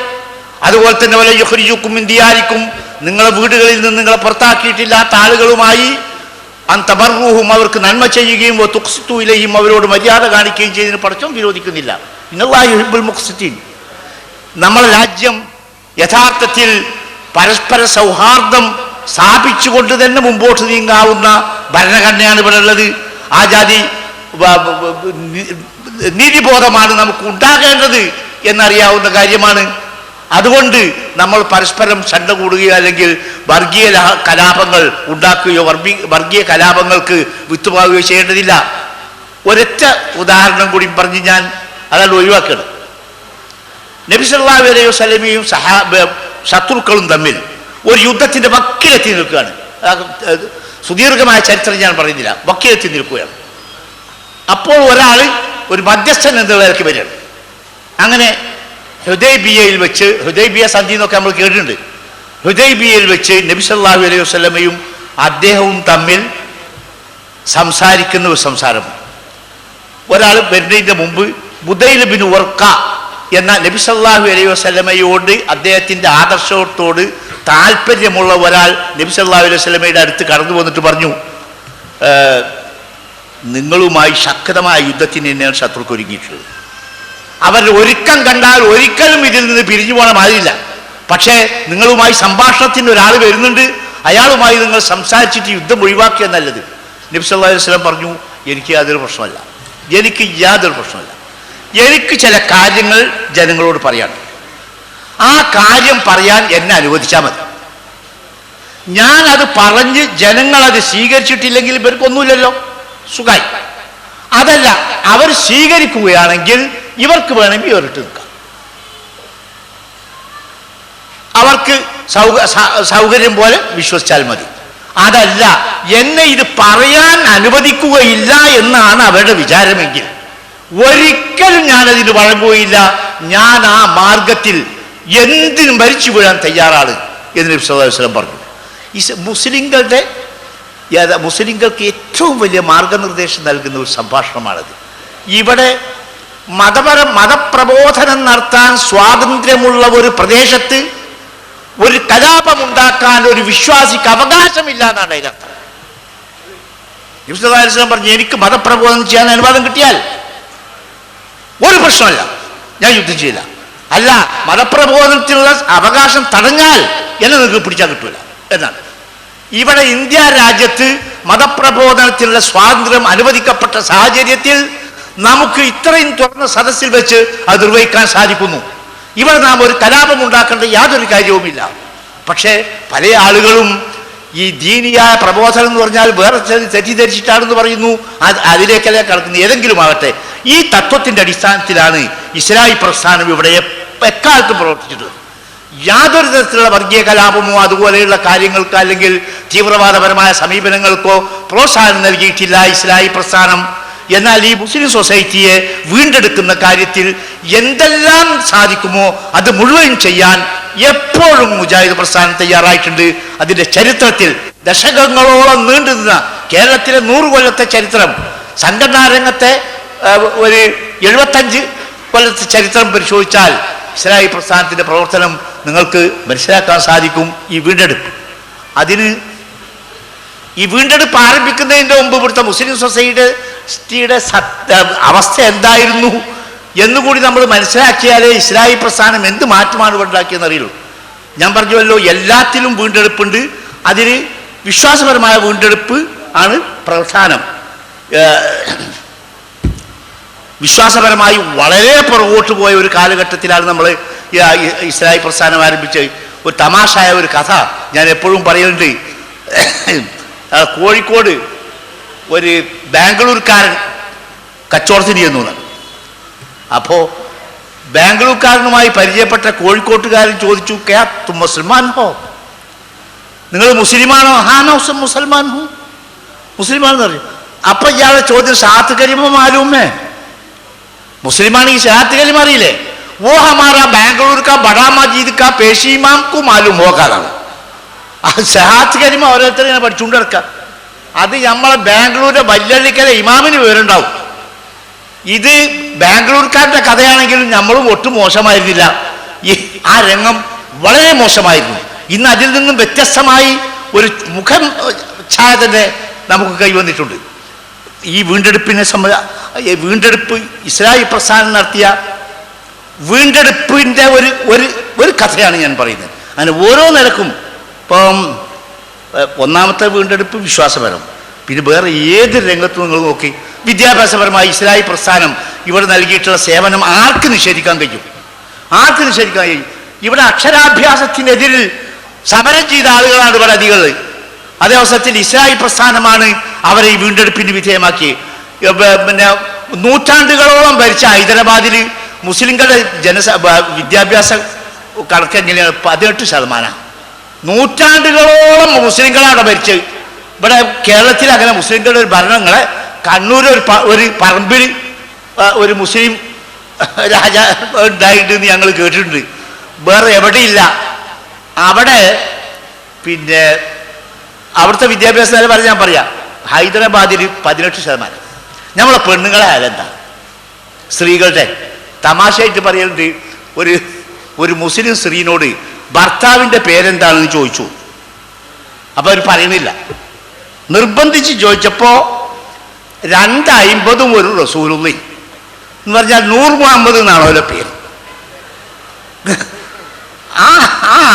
അതുപോലെ തന്നെ വല യുഖ്രിജൂകും മിൻ ദിയാരികും, നിങ്ങളെ വീടുകളിൽ നിന്ന് നിങ്ങളെ പുറത്താക്കിയിട്ടില്ലാത്ത ആളുകളുമായി അൻ തബർറുഹും, അവർക്ക് നന്മ ചെയ്യുകയും വതുഖ്സിതു ഇലൈഹിം, അവരോട് മര്യാദ കാണിക്കുകയും ചെയ്യുന്നതിന് പടച്ചവൻ വിരോധിക്കുന്നില്ല. ഇന്നല്ലാഹു യുഹിബ്ബുൽ മുഖ്സിതീൻ. നമ്മുടെ രാജ്യം യഥാർത്ഥത്തിൽ പരസ്പര സൗഹാർദ്ദം സ്ഥാപിച്ചുകൊണ്ട് തന്നെ മുമ്പോട്ട് നീങ്ങാവുന്ന ഭരണഘടനയാണ് ഇവിടെ ഉള്ളത്. ആ ജാതി നീതിബോധമാണ് നമുക്ക് ഉണ്ടാകേണ്ടത് എന്നറിയാവുന്ന കാര്യമാണ്. അതുകൊണ്ട് നമ്മൾ പരസ്പരം ശണ്ട കൂടുകയോ അല്ലെങ്കിൽ വർഗീയ കലാപങ്ങൾ ഉണ്ടാക്കുകയോ വർഗീയ കലാപങ്ങൾക്ക് വിത്തുപാകുകയോ ചെയ്യേണ്ടതില്ല. ഒരൊറ്റ ഉദാഹരണം കൂടി പറഞ്ഞ് ഞാൻ അതാണ് ഒഴിവാക്കണം. നബി സല്ലല്ലാഹു അലൈഹി വസല്ലമയും ശത്രുക്കളും തമ്മിൽ ഒരു യുദ്ധത്തിന്റെ വക്കിലെത്തി നിൽക്കുകയാണ്. സുദീർഘമായ ചരിത്രം ഞാൻ പറയുന്നില്ല, വക്കീലെത്തി നിൽക്കുകയാണ്. അപ്പോൾ ഒരാൾ ഒരു മധ്യസ്ഥൻ എന്നുള്ളവർക്ക് വരികയാണ്. അങ്ങനെ ഹുദൈബിയയിൽ വെച്ച്, ഹുദൈബിയ സന്ധി എന്നൊക്കെ നമ്മൾ കേട്ടിട്ടുണ്ട്, ഹുദൈബിയയിൽ വെച്ച് നബി സല്ലല്ലാഹു അലൈഹി വസല്ലമയും അദ്ദേഹവും തമ്മിൽ സംസാരിക്കുന്ന ഒരു സംസാരം. ഒരാൾ വരുന്നതിൻ്റെ മുമ്പ് ബുദൈൽ ബിൻ വർക്ക എന്ന നബി സല്ലല്ലാഹു അലൈഹി വസല്ലമയോട് അദ്ദേഹത്തിൻ്റെ ആദർശത്തോട് താല്പര്യമുള്ള ഒരാൾ നബി സല്ലല്ലാഹു അലൈഹി വസല്ലമയുടെ അടുത്ത് കടന്നു വന്നിട്ട് പറഞ്ഞു, നിങ്ങളുമായി ശക്തമായ യുദ്ധത്തിന് തന്നെയാണ് ശത്രുക്ക് ഒരുങ്ങിയിട്ടുള്ളത്. അവർ ഒരുക്കം കണ്ടാൽ ഒരിക്കലും ഇതിൽ നിന്ന് പിരിഞ്ഞു പോകണം ആരില്ല. പക്ഷേ നിങ്ങളുമായി സംഭാഷണത്തിന് ഒരാൾ വരുന്നുണ്ട്, അയാളുമായി നിങ്ങൾ സംസാരിച്ചിട്ട് യുദ്ധം ഒഴിവാക്കിയ നല്ലത്. നബി സല്ലല്ലാഹു അലൈഹി വസല്ലം പറഞ്ഞു, എനിക്ക് യാതൊരു പ്രശ്നമല്ല, എനിക്ക് യാതൊരു പ്രശ്നമല്ല. എനിക്ക് ചില കാര്യങ്ങൾ ജനങ്ങളോട് പറയാൻ, ആ കാര്യം പറയാൻ എന്നെ അനുവദിച്ചാൽ മതി. ഞാനത് പറഞ്ഞ് ജനങ്ങളത് സ്വീകരിച്ചിട്ടില്ലെങ്കിൽ ഇവർക്കൊന്നുമില്ലല്ലോ, സുഖായി. അതല്ല, അവർ സ്വീകരിക്കുകയാണെങ്കിൽ ഇവർക്ക് വേണമെങ്കിൽ വേറിട്ട് നിൽക്കാം, അവർക്ക് സൗകര്യം പോലെ വിശ്വസിച്ചാൽ മതി. അതല്ല, എന്നെ ഇത് പറയാൻ അനുവദിക്കുകയില്ല എന്നാണ് അവരുടെ വിചാരമെങ്കിൽ ഒരിക്കലും ഞാനതിന് വഴങ്ങുകയില്ല. ഞാൻ ആ മാർഗത്തിൽ എന്തിനും മരിച്ചു വീഴാൻ തയ്യാറാണ് എന്ന് നബി സല്ലല്ലാഹു അലൈഹി വസല്ലം പറഞ്ഞു. മുസ്ലിങ്ങൾക്ക് ഏറ്റവും വലിയ മാർഗനിർദ്ദേശം നൽകുന്ന ഒരു സംഭാഷണമാണത്. ഇവിടെ മതപ്രബോധനം നടത്താൻ സ്വാതന്ത്ര്യമുള്ള ഒരു പ്രദേശത്ത് ഒരു കലാപമുണ്ടാക്കാൻ ഒരു വിശ്വാസിക്ക് അവകാശമില്ല എന്നാണ് അതിനർത്ഥം. നബി സല്ലല്ലാഹു അലൈഹി വസല്ലം പറഞ്ഞു, എനിക്ക് മതപ്രബോധനം ചെയ്യാൻ അനുവാദം കിട്ടിയാൽ ഒരു പ്രശ്നമല്ല, ഞാൻ യുദ്ധം ചെയ്യില്ല. അല്ല, മതപ്രബോധനത്തിനുള്ള അവകാശം തടഞ്ഞാൽ എന്നെ നിങ്ങൾക്ക് പിടിച്ചാൽ കിട്ടൂല എന്നാണ്. ഇവിടെ ഇന്ത്യ രാജ്യത്ത് മതപ്രബോധനത്തിനുള്ള സ്വാതന്ത്ര്യം അനുവദിക്കപ്പെട്ട സാഹചര്യത്തിൽ നമുക്ക് ഇത്രയും തുറന്ന സദസ്സിൽ വെച്ച് അത് നിർവഹിക്കാൻ സാധിക്കുന്നു. ഇവിടെ നാം ഒരു കലാപം ഉണ്ടാക്കേണ്ട യാതൊരു കാര്യവുമില്ല. പക്ഷേ പല ആളുകളും ഈ ദീനിയായ പ്രബോധനം എന്ന് പറഞ്ഞാൽ വേറെ തെറ്റിദ്ധരിച്ചിട്ടാണെന്ന് പറയുന്നു. അതിലേക്കല്ലേ കടക്കുന്നു. ഏതെങ്കിലും ആകട്ടെ, ഈ തത്വത്തിൻ്റെ അടിസ്ഥാനത്തിലാണ് ഇസ്ലാഹി പ്രസ്ഥാനം ഇവിടെ എക്കാലത്തും പ്രവർത്തിച്ചിട്ടുള്ളത്. യാതൊരു തരത്തിലുള്ള വർഗീയ കലാപമോ അതുപോലെയുള്ള കാര്യങ്ങൾക്ക് അല്ലെങ്കിൽ തീവ്രവാദപരമായ സമീപനങ്ങൾക്കോ പ്രോത്സാഹനം നൽകിയിട്ടില്ല ഇസ്ലാഹി പ്രസ്ഥാനം. എന്നാൽ ഈ മുസ്ലിം സൊസൈറ്റിയെ വീണ്ടെടുക്കുന്ന കാര്യത്തിൽ എന്തെല്ലാം സാധിക്കുമോ അത് മുഴുവൻ ചെയ്യാൻ എപ്പോഴും മുജാഹിദ് പ്രസ്ഥാനം തയ്യാറായിട്ടുണ്ട്. അതിൻ്റെ ചരിത്രത്തിൽ ദശകങ്ങളോളം നീണ്ടുനിന്ന കേരളത്തിലെ 100 കൊല്ലത്തെ ചരിത്രം, സംഘടനാ രംഗത്തെ ഒരു 75 കൊല്ലത്തെ ചരിത്രം പരിശോധിച്ചാൽ ഇസ്ലാഹി പ്രസ്ഥാനത്തിൻ്റെ പ്രവർത്തനം നിങ്ങൾക്ക് മനസ്സിലാക്കാൻ സാധിക്കും. ഈ വീണ്ടെടുപ്പ് ആരംഭിക്കുന്നതിൻ്റെ മുമ്പ് ഇവിടുത്തെ മുസ്ലിം സൊസൈറ്റിയുടെ അവസ്ഥ എന്തായിരുന്നു എന്നുകൂടി നമ്മൾ മനസ്സിലാക്കിയാലേ ഇസ്ലാഹി പ്രസ്ഥാനം എന്ത് മാറ്റമാണ് ഉണ്ടാക്കിയെന്ന് അറിയുള്ളൂ. ഞാൻ പറഞ്ഞുവല്ലോ, എല്ലാത്തിലും വീണ്ടെടുപ്പുണ്ട്. അതിന് വിശ്വാസപരമായ വീണ്ടെടുപ്പ് ആണ് പ്രധാനം. വിശ്വാസപരമായി വളരെ പുറകോട്ട് പോയ ഒരു കാലഘട്ടത്തിലാണ് നമ്മൾ ഇസ്ലാഹി പ്രസ്ഥാനം ആരംഭിച്ചത്. ഒരു തമാശായ ഒരു കഥ ഞാൻ എപ്പോഴും പറയുന്നുണ്ട്. കോഴിക്കോട് ഒരു ബാംഗ്ലൂർക്കാരൻ കച്ചവടത്തിന് ചെന്നു. അപ്പോൾ ബാംഗ്ലൂർക്കാരനുമായി പരിചയപ്പെട്ട കോഴിക്കോട്ടുകാരൻ ചോദിച്ചു, ക്യാ തും മുസൽമാൻ ഹോ, നിങ്ങൾ മുസ്ലിമാണോ? ഹാനോ മുസൽമാൻ ഹോ, മുസ്ലിമാണെന്ന് പറയും. അപ്പം ഇയാളുടെ ചോദ്യം, സാത്ത് കരിമ മാലൂമേ, മുസ്ലിമാണെങ്കിൽ സാത്ത് കരിമ അറിയില്ലേ? वो हमारा बैंगलोर का बड़ा मस्जिद का पेशी इमाम को मालूम होगा. ഷഹാത്ത് കരിമ ഓരോരുത്തരും ഇങ്ങനെ പഠിച്ചുകൊണ്ടിറക്കാം. അത് നമ്മളെ ബാംഗ്ലൂരിലെ വല്യള്ളിക്കര ഇമാമിന് വിവരമുണ്ടാവും. ഇത് ബാംഗ്ലൂർക്കാരുടെ കഥയാണെങ്കിലും നമ്മളും ഒട്ടും മോശമായിരുന്നില്ല. ആ രംഗം വളരെ മോശമായിരുന്നു. ഇന്ന് അതിൽ നിന്നും വ്യത്യസ്തമായി ഒരു മുഖം ഛായ തന്നെ നമുക്ക് കൈവന്നിട്ടുണ്ട്. ഈ വീണ്ടെടുപ്പ് ഇസ്ലാഹി പ്രസ്ഥാനം നടത്തിയ വീണ്ടെടുപ്പിൻ്റെ ഒരു കഥയാണ് ഞാൻ പറയുന്നത്. അങ്ങനെ ഓരോ നിലക്കും ഇപ്പം ഒന്നാമത്തെ വീണ്ടെടുപ്പ് വിശ്വാസപരം, പിന്നെ വേറെ ഏത് രംഗത്തും നിങ്ങൾ നോക്കി വിദ്യാഭ്യാസപരമായി ഇസ്ലാഹി പ്രസ്ഥാനം ഇവിടെ നൽകിയിട്ടുള്ള സേവനം ആർക്ക് നിഷേധിക്കാൻ കഴിയും? ആർക്ക് നിഷേധിക്കാൻ കഴിയും? ഇവിടെ അക്ഷരാഭ്യാസത്തിനെതിരിൽ സമരം ചെയ്ത ആളുകളാണ് ഇവിടെ അധികം. അതേ അവസരത്തിൽ ഇസ്ലാഹി പ്രസ്ഥാനമാണ് അവരെ ഈ വീണ്ടെടുപ്പിന് വിധേയമാക്കി. പിന്നെ നൂറ്റാണ്ടുകളോളം ഭരിച്ച ഹൈദരാബാദിൽ മുസ്ലിങ്ങളുടെ വിദ്യാഭ്യാസ കണക്ക് എങ്ങനെയാണ്? 18%. നൂറ്റാണ്ടുകളോളം മുസ്ലിങ്ങളാണ് ഭരിച്ചത്. ഇവിടെ കേരളത്തിൽ അങ്ങനെ മുസ്ലിങ്ങളുടെ ഒരു ഭരണങ്ങളെ കണ്ണൂർ ഒരു പറമ്പിൽ ഒരു മുസ്ലിം രാജ ഉണ്ടായിട്ടെന്ന് ഞങ്ങൾ കേട്ടിട്ടുണ്ട്. വേറെ എവിടെയില്ല. അവിടെ പിന്നെ അവിടുത്തെ വിദ്യാഭ്യാസ നിലവാരം ഞാൻ പറയാം. ഹൈദരാബാദിൽ 18%. നമ്മളെ പെണ്ണുങ്ങളെ ആരെന്താ സ്ത്രീകളുടെ തമാശയായിട്ട് പറയുന്നുണ്ട്. ഒരു മുസ്ലിം സ്ത്രീനോട് ഭർത്താവിൻ്റെ പേരെന്താണെന്ന് ചോദിച്ചു. അപ്പോൾ അവർ പറയുന്നില്ല. നിർബന്ധിച്ച് ചോദിച്ചപ്പോൾ 250 ഒരു റസൂലുള്ളി എന്ന് പറഞ്ഞാൽ 100 മുഹമ്മദ് എന്നാണോ അവരുടെ പേര്. ആ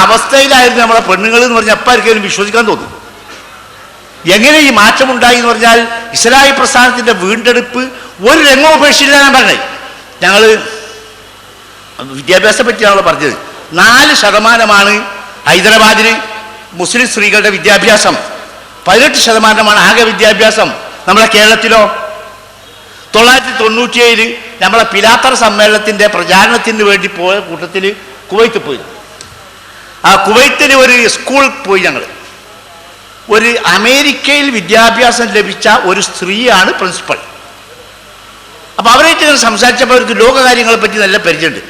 അവസ്ഥയിലായിരുന്നു നമ്മളെ പെണ്ണുങ്ങൾ എന്ന് പറഞ്ഞാൽ അപ്പം ആർക്കെങ്കിലും വിശ്വസിക്കാൻ തോന്നും. എങ്ങനെ ഈ മാറ്റമുണ്ടായി എന്ന് പറഞ്ഞാൽ ഇസ്ലാഹി പ്രസ്ഥാനത്തിൻ്റെ വീണ്ടെടുപ്പ് ഒരു രംഗം ഉപേക്ഷിച്ചില്ല. ഞാൻ പറഞ്ഞത് ഞങ്ങൾ വിദ്യാഭ്യാസത്തെ പറ്റിയാണല്ലോ പറഞ്ഞത്. 4% ഹൈദരാബാദിൽ മുസ്ലിം സ്ത്രീകളുടെ വിദ്യാഭ്യാസം. 18% ആകെ വിദ്യാഭ്യാസം. നമ്മളെ കേരളത്തിലോ 997 നമ്മളെ പിലാത്തർ സമ്മേളനത്തിൻ്റെ പ്രചാരണത്തിന് വേണ്ടി പോയ കൂട്ടത്തിൽ കുവൈത്തിൽ പോയി. ആ കുവൈത്തിൽ ഒരു സ്കൂൾ പോയി ഞങ്ങൾ. ഒരു അമേരിക്കയിൽ വിദ്യാഭ്യാസം ലഭിച്ച ഒരു സ്ത്രീയാണ് പ്രിൻസിപ്പൾ. അപ്പോൾ അവരായിട്ട് ഞങ്ങൾ സംസാരിച്ചപ്പോൾ അവർക്ക് ലോകകാര്യങ്ങളെ പറ്റി നല്ല പരിചയമുണ്ട്.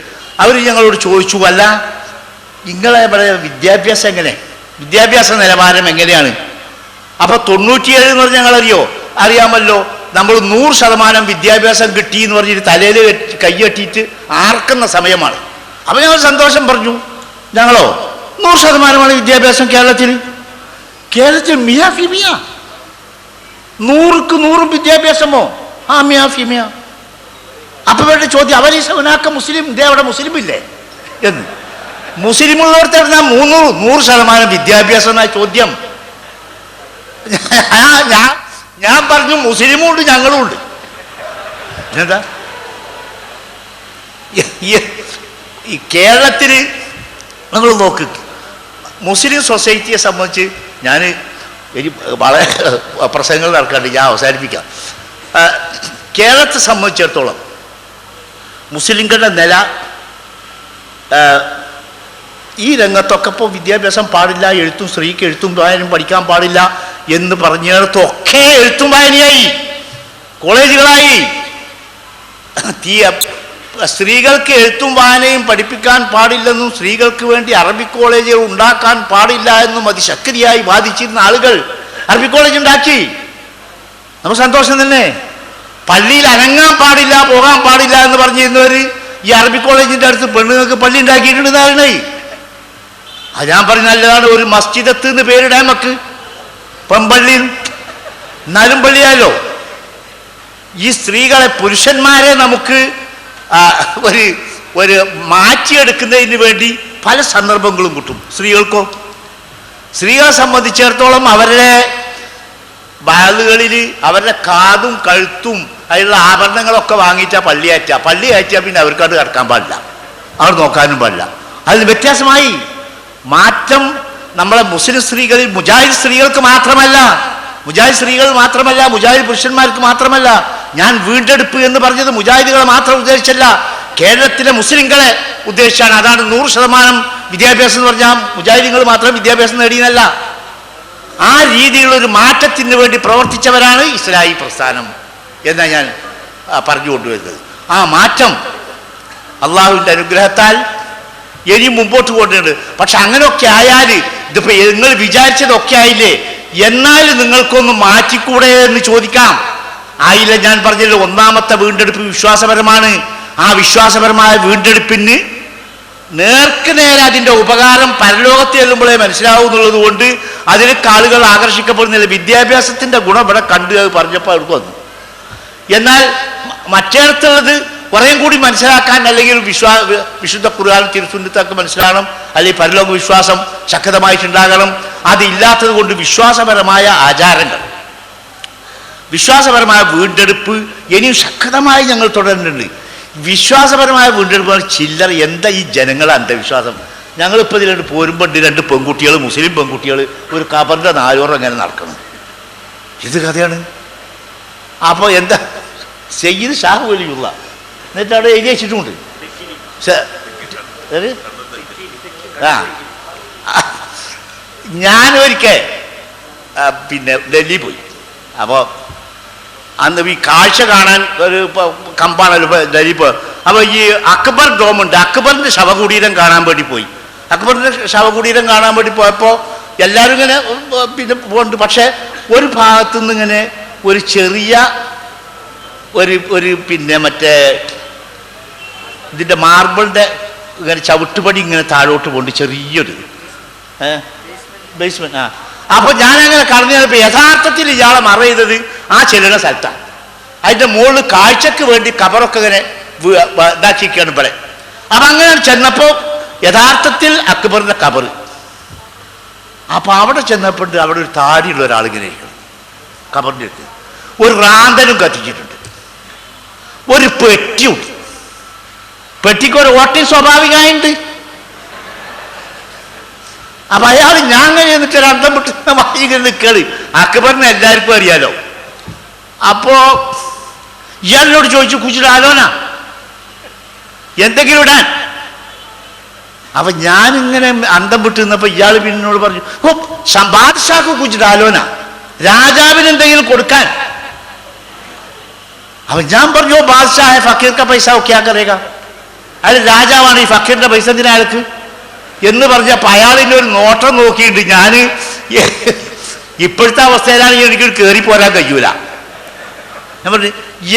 അവർ ഞങ്ങളോട് ചോദിച്ചു, അല്ല നിങ്ങളെ വിദ്യാഭ്യാസം എങ്ങനെ, വിദ്യാഭ്യാസ നിലവാരം എങ്ങനെയാണ്? അപ്പോൾ 97 എന്ന് പറഞ്ഞാൽ ഞങ്ങളറിയോ? അറിയാമല്ലോ. നമ്മൾ 100% വിദ്യാഭ്യാസം കിട്ടി എന്ന് പറഞ്ഞിട്ട് തലയിൽ കൈയ്യട്ടിയിട്ട് ആർക്കുന്ന സമയമാണ്. അപ്പോൾ ഞങ്ങൾ സന്തോഷം പറഞ്ഞു. ഞങ്ങളോ 100% വിദ്യാഭ്യാസം കേരളത്തിൽ. മിയാ ഫിമിയ 100ക്ക് 100 വിദ്യാഭ്യാസമോ? ആ മിയാ ഫിമിയ. അപ്പൊ ഇവരുടെ ചോദ്യം, അവരീസവനാക്ക മുസ്ലിം, ഇതേ അവിടെ മുസ്ലിം ഇല്ലേ എന്ന്. മുസ്ലിം ഉള്ളവർക്ക് 100% വിദ്യാഭ്യാസം എന്നാ ചോദ്യം. ഞാൻ പറഞ്ഞു മുസ്ലിമും ഉണ്ട് ഞങ്ങളും ഉണ്ട്. എന്താ ഈ കേരളത്തിൽ നമ്മൾ നോക്ക്, മുസ്ലിം സൊസൈറ്റിയെ സംബന്ധിച്ച് ഞാൻ വളരെ പ്രസംഗങ്ങൾ നടക്കാണ്ട് ഞാൻ അവസാനിപ്പിക്കാം. കേരളത്തെ സംബന്ധിച്ചിടത്തോളം മുസ്ലിങ്ങളുടെ നില ഈ രംഗത്തൊക്കെ ഇപ്പോൾ വിദ്യാഭ്യാസം പാടില്ല, എഴുത്തും സ്ത്രീക്ക് എഴുത്തും വായനയും പഠിക്കാൻ പാടില്ല എന്ന് പറഞ്ഞിടത്തൊക്കെ എഴുത്തും വായനയായി, കോളേജുകളായി. സ്ത്രീകൾക്ക് എഴുത്തും വായനയും പഠിപ്പിക്കാൻ പാടില്ലെന്നും സ്ത്രീകൾക്ക് വേണ്ടി അറബിക് കോളേജുകൾ ഉണ്ടാക്കാൻ പാടില്ല എന്നും അതിശക്തിയായി വാദിച്ചിരുന്ന ആളുകൾ അറബിക് കോളേജ് ഉണ്ടാക്കി. നമുക്ക് സന്തോഷം തന്നെ. പള്ളിയിൽ അനങ്ങാൻ പാടില്ല, പോകാൻ പാടില്ല എന്ന് പറഞ്ഞിരുന്നവർ ഈ അറബിക് കോളേജിൻ്റെ അടുത്ത് പെണ്ണുങ്ങൾക്ക് പള്ളി ഉണ്ടാക്കിയിട്ടുണ്ടെന്നാണ്. അത് ഞാൻ പറഞ്ഞ നല്ലതാണ്. ഒരു മസ്ജിദത്ത് എന്ന് പേരിടാൻ നമുക്ക് പെമ്പള്ളിയിൽ എന്നാലും പള്ളിയാലോ. ഈ സ്ത്രീകളെ പുരുഷന്മാരെ നമുക്ക് ഒരു മാറ്റിയെടുക്കുന്നതിന് വേണ്ടി പല സന്ദർഭങ്ങളും കിട്ടും. സ്ത്രീകൾക്കോ, സ്ത്രീകളെ സംബന്ധിച്ചിടത്തോളം അവരുടെ ബാലുകളിൽ അവരുടെ കാതും കഴുത്തും അതിലുള്ള ആഭരണങ്ങളൊക്കെ വാങ്ങിച്ചാൽ പള്ളി അയച്ചാൽ പിന്നെ അവർക്കത് കിടക്കാൻ പാടില്ല, അവർ നോക്കാനും പാടില്ല. അതിന് വ്യത്യാസമായി മാറ്റം നമ്മളെ മുസ്ലിം സ്ത്രീകളിൽ മുജാഹിദ് സ്ത്രീകൾക്ക് മാത്രമല്ല, മുജാഹിദ് പുരുഷന്മാർക്ക് മാത്രമല്ല. ഞാൻ വീണ്ടെടുപ്പ് എന്ന് പറഞ്ഞത് മുജാഹിദുകളെ മാത്രം ഉദ്ദേശിച്ചല്ല, കേരളത്തിലെ മുസ്ലിങ്ങളെ ഉദ്ദേശിച്ചാണ്. അതാണ് 100% വിദ്യാഭ്യാസം എന്ന് പറഞ്ഞാൽ മുജാഹിദുകൾ മാത്രം വിദ്യാഭ്യാസം നേടിയെന്നല്ല. ആ രീതിയിലുള്ളൊരു മാറ്റത്തിന് വേണ്ടി പ്രവർത്തിച്ചവരാണ് ഇസ്ലാഹി പ്രസ്ഥാനം എന്നാണ് ഞാൻ പറഞ്ഞു കൊണ്ടുവരുന്നത്. ആ മാറ്റം അള്ളാഹുവിൻ്റെ അനുഗ്രഹത്താൽ ഇനി മുമ്പോട്ട് കൊണ്ടുണ്ട്. പക്ഷെ അങ്ങനെയൊക്കെ ആയാൽ ഇതിപ്പോൾ നിങ്ങൾ വിചാരിച്ചതൊക്കെ ആയില്ലേ, എന്നാൽ നിങ്ങൾക്കൊന്ന് മാറ്റിക്കൂടെ എന്ന് ചോദിക്കാം. ആയില്ല. ഞാൻ പറഞ്ഞല്ലോ, ഒന്നാമത്തെ വീണ്ടെടുപ്പ് വിശ്വാസപരമാണ്. ആ വിശ്വാസപരമായ വീണ്ടെടുപ്പിന് നേർക്ക് നേരെ അതിൻ്റെ ഉപകാരം പരലോകത്ത് ചെല്ലുമ്പോഴേ മനസ്സിലാവുന്നുള്ളത് കൊണ്ട് അതിലേക്ക് ആളുകൾ ആകർഷിക്കപ്പെടുന്നില്ല. വിദ്യാഭ്യാസത്തിൻ്റെ ഗുണം ഇവിടെ കണ്ടു പറഞ്ഞപ്പോൾ അവർക്ക് വന്നു. എന്നാൽ മറ്റേടത്തുള്ളത് കുറേയും കൂടി മനസ്സിലാക്കാൻ, അല്ലെങ്കിൽ വിശുദ്ധ ഖുർആൻ തിരുസുന്നത്തൊക്കെ മനസ്സിലാകണം, അല്ലെങ്കിൽ പരലോക വിശ്വാസം ശക്തമായിട്ടുണ്ടാകണം. അതില്ലാത്തത് കൊണ്ട് വിശ്വാസപരമായ ആചാരങ്ങൾ, വിശ്വാസപരമായ വീണ്ടെടുപ്പ് ഇനിയും ശക്തമായി ഞങ്ങൾ തുടരുന്നുണ്ട്. വിശ്വാസപരമായ വീണ്ടെടുപ്പാണ് ചില്ലറ. എന്താ ഈ ജനങ്ങളെ അന്ധവിശ്വാസം? ഞങ്ങളിപ്പോൾ ഇതിലോട്ട് പോരുമ്പോൾ 2 പെൺകുട്ടികൾ, മുസ്ലിം പെൺകുട്ടികൾ ഒരു കബറിൻ്റെ 4 ഓർ അങ്ങനെ നടക്കണം. ഇത് കഥയാണ്. അപ്പോൾ എന്താ സയ്യിദ് ഷാഹ് വലിയുള്ള എന്നിട്ട് അവിടെ എഴുതി വെച്ചിട്ടുമുണ്ട്. ഞാനൊരിക്കൽ പിന്നെ ഡൽഹി പോയി. അപ്പോൾ അന്ന് ഈ കാഴ്ച കാണാൻ ഒരു കമ്പാണല്ലോ ഡൽഹി പോയി. അപ്പോൾ ഈ അക്ബർ ഡോമുണ്ട്, അക്ബറിൻ്റെ ശവകുടീരം കാണാൻ വേണ്ടി പോയി. അക്ബറിൻ്റെ ശവകുടീരം കാണാൻ വേണ്ടി പോയപ്പോൾ എല്ലാവരും ഇങ്ങനെ പിന്നെ പോകുന്നുണ്ട്. പക്ഷേ ഒരു ഭാഗത്തുനിന്ന് ഇങ്ങനെ ഒരു ചെറിയ ഒരു പിന്നെ മറ്റേ ഇതിൻ്റെ മാർബിളിൻ്റെ ഇങ്ങനെ ചവിട്ടുപടി ഇങ്ങനെ താഴോട്ട് പോണ്ട്, ചെറിയൊരു ബേസ്മെന്റ്. അപ്പോൾ ഞാനങ്ങനെ കടന്നു ചെന്നപ്പോൾ യഥാർത്ഥത്തിൽ ഇയാളെ മറ ചെയ്തത് ആ ചെല്ലുന്ന സ്ഥലത്താണ്. അതിൻ്റെ മുകളിൽ കാഴ്ചക്ക് വേണ്ടി കബറൊക്കെ ഇങ്ങനെ ഇതാക്കിയിരിക്കുകയാണ് ഇവിടെ. അപ്പം അങ്ങനെ ചെന്നപ്പോൾ യഥാർത്ഥത്തിൽ അക്ബറിൻ്റെ കബർ. അപ്പം അവിടെ ചെന്നപ്പോൾ അവിടെ ഒരു താടിയുള്ള ഒരാളിങ്ങനെ ഇരിക്കണം കബറിൻ്റെ അടുത്ത്. ഒരു റാന്തലും കത്തിച്ചിട്ടുണ്ട്, ഒരു പെട്ടിയുണ്ട്. പെട്ടിക്കൊരു ഓട്ടി സ്വാഭാവികമായിട്ടുണ്ട്. അപ്പം അയാൾ ഞാൻ അങ്ങനെ എന്നിട്ട് രണ്ടം വിട്ട് വായിങ്ങനെ നിൽക്കുകയാണ്. അക്ബറിനെ എല്ലാവർക്കും അറിയാലോ. അപ്പോൾ ഇയാളിനോട് ചോദിച്ചു, കുച്ചിട്ട് ആലോന എന്തെങ്കിലും ഇടാൻ. അപ്പം ഞാനിങ്ങനെ അന്തം വിട്ട് നിന്നപ്പോൾ ഇയാൾ പിന്നോട് പറഞ്ഞു, ഓ ബാദ്ഷാക്ക് കുച്ചിട്ട് ആലോന, രാജാവിന് എന്തെങ്കിലും കൊടുക്കാൻ. അപ്പം ഞാൻ പറഞ്ഞു, ബാദ്ഷാ ഫക്കീർക്ക പൈസ ഒക്കെ കറിയുക, അയാൾ രാജാവാണ്, ഈ ഫക്കീറിൻ്റെ പൈസ എന്തിനാ അയാൾക്ക് എന്ന് പറഞ്ഞപ്പോൾ അയാളിൻ്റെ ഒരു നോട്ടം നോക്കിയിട്ട് ഞാൻ ഇപ്പോഴത്തെ അവസ്ഥയിലാണെങ്കിൽ എനിക്ക് കയറി പോരാൻ കഴിയൂല. ഞാൻ പറഞ്ഞു,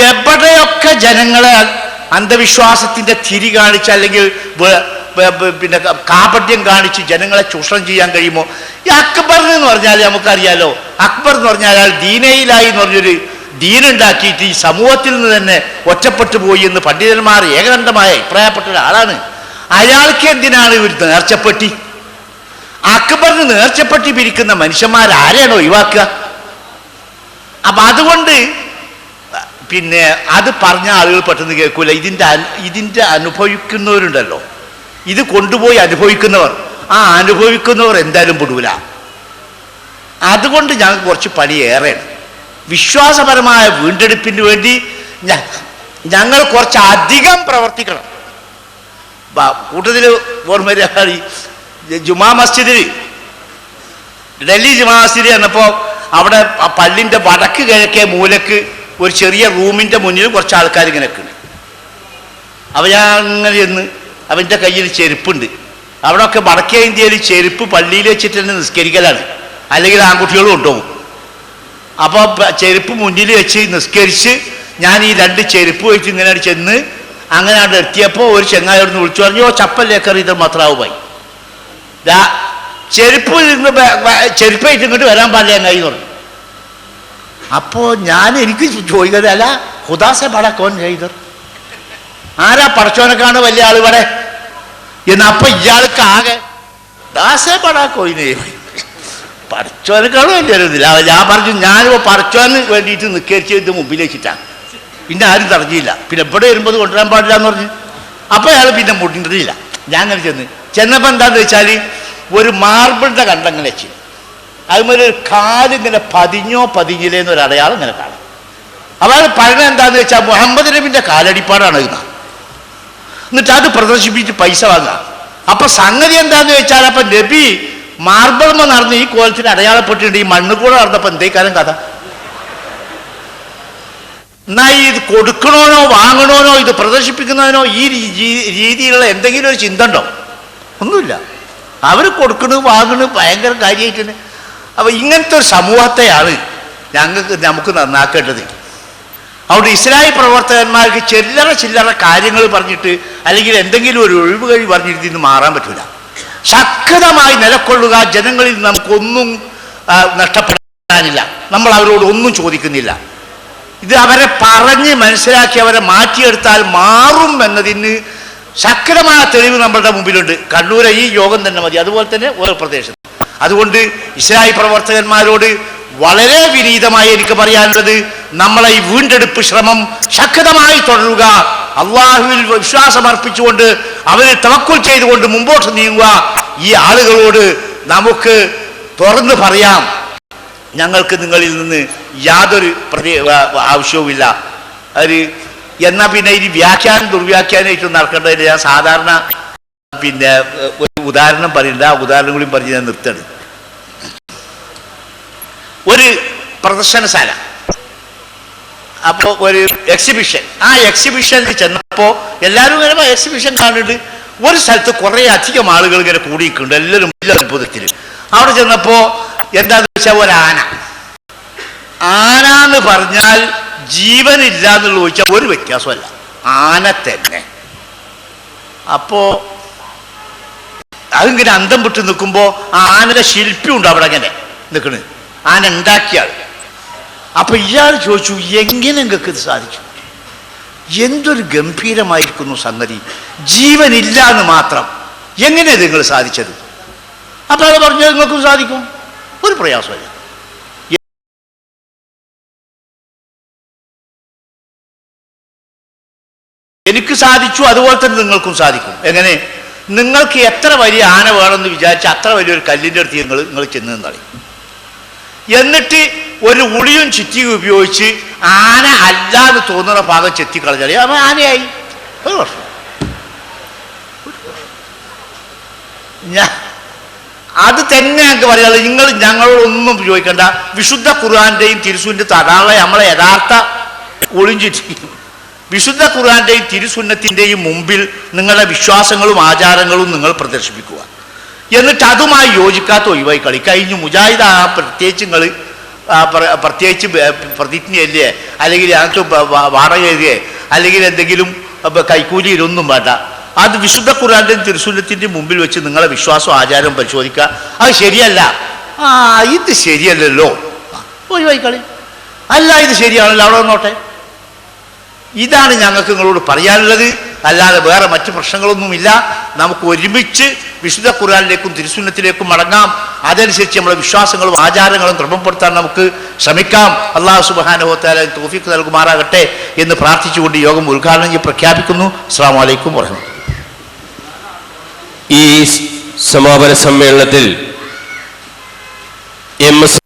എവിടെയൊക്കെ ജനങ്ങളെ അന്ധവിശ്വാസത്തിൻ്റെ തിരി കാണിച്ച് അല്ലെങ്കിൽ പിന്നെ കാപട്യം കാണിച്ച് ജനങ്ങളെ ചൂഷണം ചെയ്യാൻ കഴിയുമോ? ഈ അക്ബർ എന്ന് പറഞ്ഞാൽ നമുക്കറിയാലോ, അക്ബർ എന്ന് പറഞ്ഞാൽ അയാൾ ദീനയിലായി എന്ന് പറഞ്ഞൊരു ദീനുണ്ടാക്കിയിട്ട് ഈ സമൂഹത്തിൽ നിന്ന് തന്നെ ഒറ്റപ്പെട്ടു പോയി എന്ന് പണ്ഡിതന്മാർ ഏകകണ്ഠമായ അഭിപ്രായപ്പെട്ട ഒരാളാണ്. അയാൾക്ക് എന്തിനാണ് ഒരു നേർച്ചപ്പെട്ടി? അക്ബറിന് നേർച്ചപ്പെട്ടി പിരിക്കുന്ന മനുഷ്യന്മാരാരെയാണോ ഒഴിവാക്കുക? അപ്പം അതുകൊണ്ട് പിന്നെ അത് പറഞ്ഞ ആളുകൾ പെട്ടെന്ന് കേൾക്കൂല. ഇതിൻ്റെ അനുഭവിക്കുന്നവരുണ്ടല്ലോ, ഇത് കൊണ്ടുപോയി അനുഭവിക്കുന്നവർ, ആ അനുഭവിക്കുന്നവർ എന്തായാലും പെടൂല. അതുകൊണ്ട് ഞങ്ങൾക്ക് കുറച്ച് പണിയേറെയാണ്. വിശ്വാസപരമായ വീണ്ടെടുപ്പിന് വേണ്ടി ഞങ്ങൾ കുറച്ച് അധികം പ്രവർത്തിക്കണം. കൂട്ടത്തിൽ ഓർമ്മ ജുമാ മസ്ജിദിൽ, ഡൽഹി ജുമാ മസ്ജിദ് എന്നപ്പോൾ അവിടെ പള്ളിൻ്റെ വടക്ക് കിഴക്കേ മൂലക്ക് ഒരു ചെറിയ റൂമിൻ്റെ മുന്നിൽ കുറച്ച് ആൾക്കാർ ഇങ്ങനെ നിൽക്കുന്നു. അപ്പോൾ ഞാൻ അങ്ങനെ ചെന്ന്, അവൻ്റെ കയ്യിൽ ചെരുപ്പുണ്ട്. അവിടെയൊക്കെ വടക്കേ ഇന്ത്യയിൽ ചെരുപ്പ് പള്ളിയിൽ വെച്ചിട്ട് തന്നെ നിസ്കരിക്കലാണ്, അല്ലെങ്കിൽ ആൺകുട്ടികളും കൊണ്ടുപോകും. അപ്പോൾ ചെരുപ്പ് മുന്നിൽ വെച്ച് നിസ്കരിച്ച് ഞാൻ ഈ രണ്ട് ചെരുപ്പ് വെച്ച് ഇങ്ങനെ ചെന്ന് അങ്ങനെ അവിടെ എത്തിയപ്പോൾ ഒരു ചെങ്ങായോട് വിളിച്ചു പറഞ്ഞു, ഓ ചപ്പല്ലേക്കർ ഇത് മാത്രാവുമായി ചെരുപ്പ് ചെരുപ്പായിട്ട് ഇങ്ങോട്ട് വരാൻ പാടില്ല ചങ്ങായി പറഞ്ഞു. അപ്പോൾ എനിക്ക് ചോദിക്കുന്നത്, അല്ല ഹുദാസെ പടക്കോൻ ചെയ്തർ ആരാ പടച്ചോനക്കാണ് വലിയ ആൾ ഇവിടെ എന്ന്. അപ്പം ഇയാൾക്ക് ആകെ ദാസെ പടാക്കോയിനെ പടച്ചോനക്കാണ് വലിയ ഇതില്ല. ഞാൻ പറഞ്ഞു, ഞാനിപ്പോൾ പടച്ചോന് വേണ്ടിയിട്ട് നിൽക്കരിച്ച് ഇത് മുമ്പിൽ വെച്ചിട്ടാണ്, പിന്നെ ആരും തടഞ്ഞില്ല. പിന്നെ എവിടെ വരുമ്പോൾ കൊണ്ടുവരാൻ പാടില്ല എന്ന് പറഞ്ഞു. അപ്പോൾ അയാൾ പിന്നെ മുട്ടിട്ടില്ല. ഞാൻ അങ്ങനെ ചെന്നപ്പോൾ എന്താണെന്ന് വെച്ചാൽ ഒരു മാർബിളിൻ്റെ കണ്ടങ്ങനെ വെച്ച് അതുപോലെ ഒരു കാലിങ്ങനെ പതിഞ്ഞില്ലേ എന്നൊരു അടയാളം ഇങ്ങനെ കാണും. അപ്പോൾ അത് പറഞ്ഞ എന്താണെന്ന് വെച്ചാൽ മുഹമ്മദ് നബിൻ്റെ കാലടിപ്പാടാണ് ഇത്. എന്നിട്ട് അത് പ്രദർശിപ്പിച്ച് പൈസ വാങ്ങുക. അപ്പം സംഗതി എന്താണെന്ന് വെച്ചാൽ അപ്പം നബി മാർബിൾമ നടന്ന് ഈ കോലത്തിന് അടയാളപ്പെട്ടിട്ടുണ്ട്, ഈ മണ്ണ് കൂടെ നടന്നപ്പോൾ എന്തേക്കാലം കഥ. എന്നാൽ ഇത് കൊടുക്കണോനോ വാങ്ങണോനോ ഇത് പ്രദർശിപ്പിക്കുന്നതിനോ ഈ രീതിയിലുള്ള എന്തെങ്കിലും ഒരു ചിന്ത ഉണ്ടോ? ഒന്നുമില്ല. അവർ കൊടുക്കണു വാങ്ങണു ഭയങ്കര കാര്യമായിട്ടുണ്ട്. അപ്പോൾ ഇങ്ങനത്തെ ഒരു സമൂഹത്തെയാണ് നമുക്ക് നന്നാക്കേണ്ടത്. അവിടെ ഇസ്രായേൽ പ്രവർത്തകന്മാർക്ക് ചില്ലറ കാര്യങ്ങൾ പറഞ്ഞിട്ട് അല്ലെങ്കിൽ എന്തെങ്കിലും ഒരു ഒഴിവ് കഴിവ് പറഞ്ഞിട്ട് ഇന്ന് മാറാൻ പറ്റില്ല. ശക്തമായി നിലകൊള്ളുക. ജനങ്ങളിൽ നമുക്കൊന്നും നഷ്ടപ്പെടാനില്ല. നമ്മൾ അവരോട് ഒന്നും ചോദിക്കുന്നില്ല. ഇത് അവരെ പറഞ്ഞ് മനസ്സിലാക്കി അവരെ മാറ്റിയെടുത്താൽ മാറും എന്നതിന് ശക്തമായ തെളിവ് നമ്മളുടെ മുമ്പിലുണ്ട്. കണ്ണൂരെ ഈ യോഗം തന്നെ മതി, അതുപോലെ തന്നെ ഓരോ പ്രദേശത്ത്. അതുകൊണ്ട് ഇസ്രായേൽ പ്രവർത്തകന്മാരോട് വളരെ വിനീതമായി എനിക്ക് പറയാനുള്ളത്, നമ്മളെ ഈ വീണ്ടെടുപ്പ് ശ്രമം ശക്തമായി തുടരുക. അള്ളാഹുവിൽ വിശ്വാസം അർപ്പിച്ചുകൊണ്ട് അവരെ തവക്കുൽ ചെയ്തുകൊണ്ട് മുമ്പോട്ട് നീങ്ങുക. ഈ ആളുകളോട് നമുക്ക് തുറന്ന് പറയാം, ഞങ്ങൾക്ക് നിങ്ങളിൽ നിന്ന് യാതൊരു ആവശ്യവുമില്ല. എന്നാൽ പിന്നെ ഇനി ദുർവ്യാഖ്യാനമായിട്ട് നടക്കേണ്ടതില്ല. ഞാൻ സാധാരണ പിന്നെ ഒരു ഉദാഹരണം പറയുന്നുണ്ട്, ആ ഉദാഹരണം കൂടി പറഞ്ഞ് ഞാൻ നിർത്തണം. ഒരു പ്രദർശനശാല, അപ്പോൾ ഒരു എക്സിബിഷൻ. ആ എക്സിബിഷനിൽ ചെന്നപ്പോൾ എല്ലാവരും ഇങ്ങനെ എക്സിബിഷൻ കാണുന്നുണ്ട്. ഒരു സ്ഥലത്ത് കുറേ അധികം ആളുകൾ ഇങ്ങനെ കൂടിയിട്ടുണ്ട്, എല്ലാവരും വലിയ അത്ഭുതത്തിൽ. അവിടെ ചെന്നപ്പോൾ എന്താണെന്ന് വെച്ചാൽ ഒരാന. ആന എന്ന് പറഞ്ഞാൽ ജീവനില്ല എന്നുള്ള ചോദിച്ചാൽ ഒരു വ്യത്യാസമല്ല, ആന തന്നെ. അപ്പോൾ അതിങ്ങനെ അന്തം വിട്ട് നിൽക്കുമ്പോൾ ആ ആനയുടെ ശില്പി ഉണ്ട് അവിടെ അങ്ങനെ നിൽക്കണ്, ആന ഉണ്ടാക്കിയ ആൾ. അപ്പൊ ഇയാൾ ചോദിച്ചു, എങ്ങനെ നിങ്ങൾക്ക് ഇത് സാധിച്ചു? എന്തൊരു ഗംഭീരമായിരിക്കുന്നു സംഗതി, ജീവനില്ല എന്ന് മാത്രം, എങ്ങനെ നിങ്ങൾ സാധിച്ചത്? അപ്പൊ അത് പറഞ്ഞു, നിങ്ങൾക്കും സാധിക്കും, ഒരു പ്രയാസമില്ല. എനിക്ക് സാധിച്ചു, അതുപോലെ തന്നെ നിങ്ങൾക്കും സാധിക്കും. എങ്ങനെ? നിങ്ങൾക്ക് എത്ര വലിയ ആന വേണമെന്ന് വിചാരിച്ച അത്ര വലിയൊരു കല്ലിൻ്റെ അടുത്ത് നിങ്ങൾ ചെന്ന് നിന്നളി. എന്നിട്ട് ഒരു ഉളിയും ചുറ്റിയും ഉപയോഗിച്ച് ആന അല്ലാതെ തോന്നുന്ന ഭാഗം ചെത്തിക്കളഞ്ഞാൽ അവൻ ആനയായി. ഒരു വർഷം അത് തന്നെ ഞങ്ങൾക്ക് പറയാനുള്ളത്. നിങ്ങൾ ഞങ്ങളോടൊന്നും ചോദിക്കണ്ട. വിശുദ്ധ ഖുർആന്റെയും തിരുസുന്നന്റെ തടാളെ നമ്മളെ യഥാർത്ഥ ഒളിയും ചുറ്റിയും വിശുദ്ധ ഖുർആന്റെയും തിരുസുന്നത്തിൻ്റെയും മുമ്പിൽ നിങ്ങളുടെ വിശ്വാസങ്ങളും ആചാരങ്ങളും നിങ്ങൾ പ്രദർശിപ്പിക്കുക. എന്നിട്ട് അതുമായി യോജിക്കാത്ത ഒഴിവായി കളി കഴിഞ്ഞു. മുജാഹിദ് ആ പ്രത്യേകിച്ച് പ്രതിജ്ഞയല്ലേ, അല്ലെങ്കിൽ അതിനകത്ത് വാടക എഴുതിയേ, അല്ലെങ്കിൽ എന്തെങ്കിലും കൈക്കൂലി ഇതൊന്നും വേണ്ട. അത് വിശുദ്ധ ഖുർആന്റെയും തിരുസുന്നത്തിൻ്റെയും മുമ്പിൽ വെച്ച് നിങ്ങളെ വിശ്വാസവും ആചാരവും പരിശോധിക്കുക. അത് ശരിയല്ല, ഇത് ശരിയല്ലല്ലോ, ഒഴിവായി കളി. അല്ല, ഇത് ശരിയാണല്ലോ, അവിടെ വന്നോട്ടെ. ഇതാണ് ഞങ്ങൾക്ക് നിങ്ങളോട് പറയാനുള്ളത്. അല്ലാതെ വേറെ മറ്റു പ്രശ്നങ്ങളൊന്നുമില്ല. നമുക്ക് ഒരുമിച്ച് വിശുദ്ധ ഖുർആനിലേക്കും തിരുസുന്നത്തിലേക്കും മടങ്ങാം. അതനുസരിച്ച് നമ്മുടെ വിശ്വാസങ്ങളും ആചാരങ്ങളും ക്രമപ്പെടുത്താൻ നമുക്ക് ശ്രമിക്കാം. അല്ലാഹു സുബ്ഹാനഹു വ തആല തൗഫീഖ് നൽകുമാറാകട്ടെ എന്ന് പ്രാർത്ഥിച്ചുകൊണ്ട് യോഗം ഉദ്ഘാടനം പ്രഖ്യാപിക്കുന്നു. അസ്സലാമു അലൈക്കും വറഹ്മത്തുള്ളാഹി. ഈ സമാപന സമ്മേളനത്തിൽ MS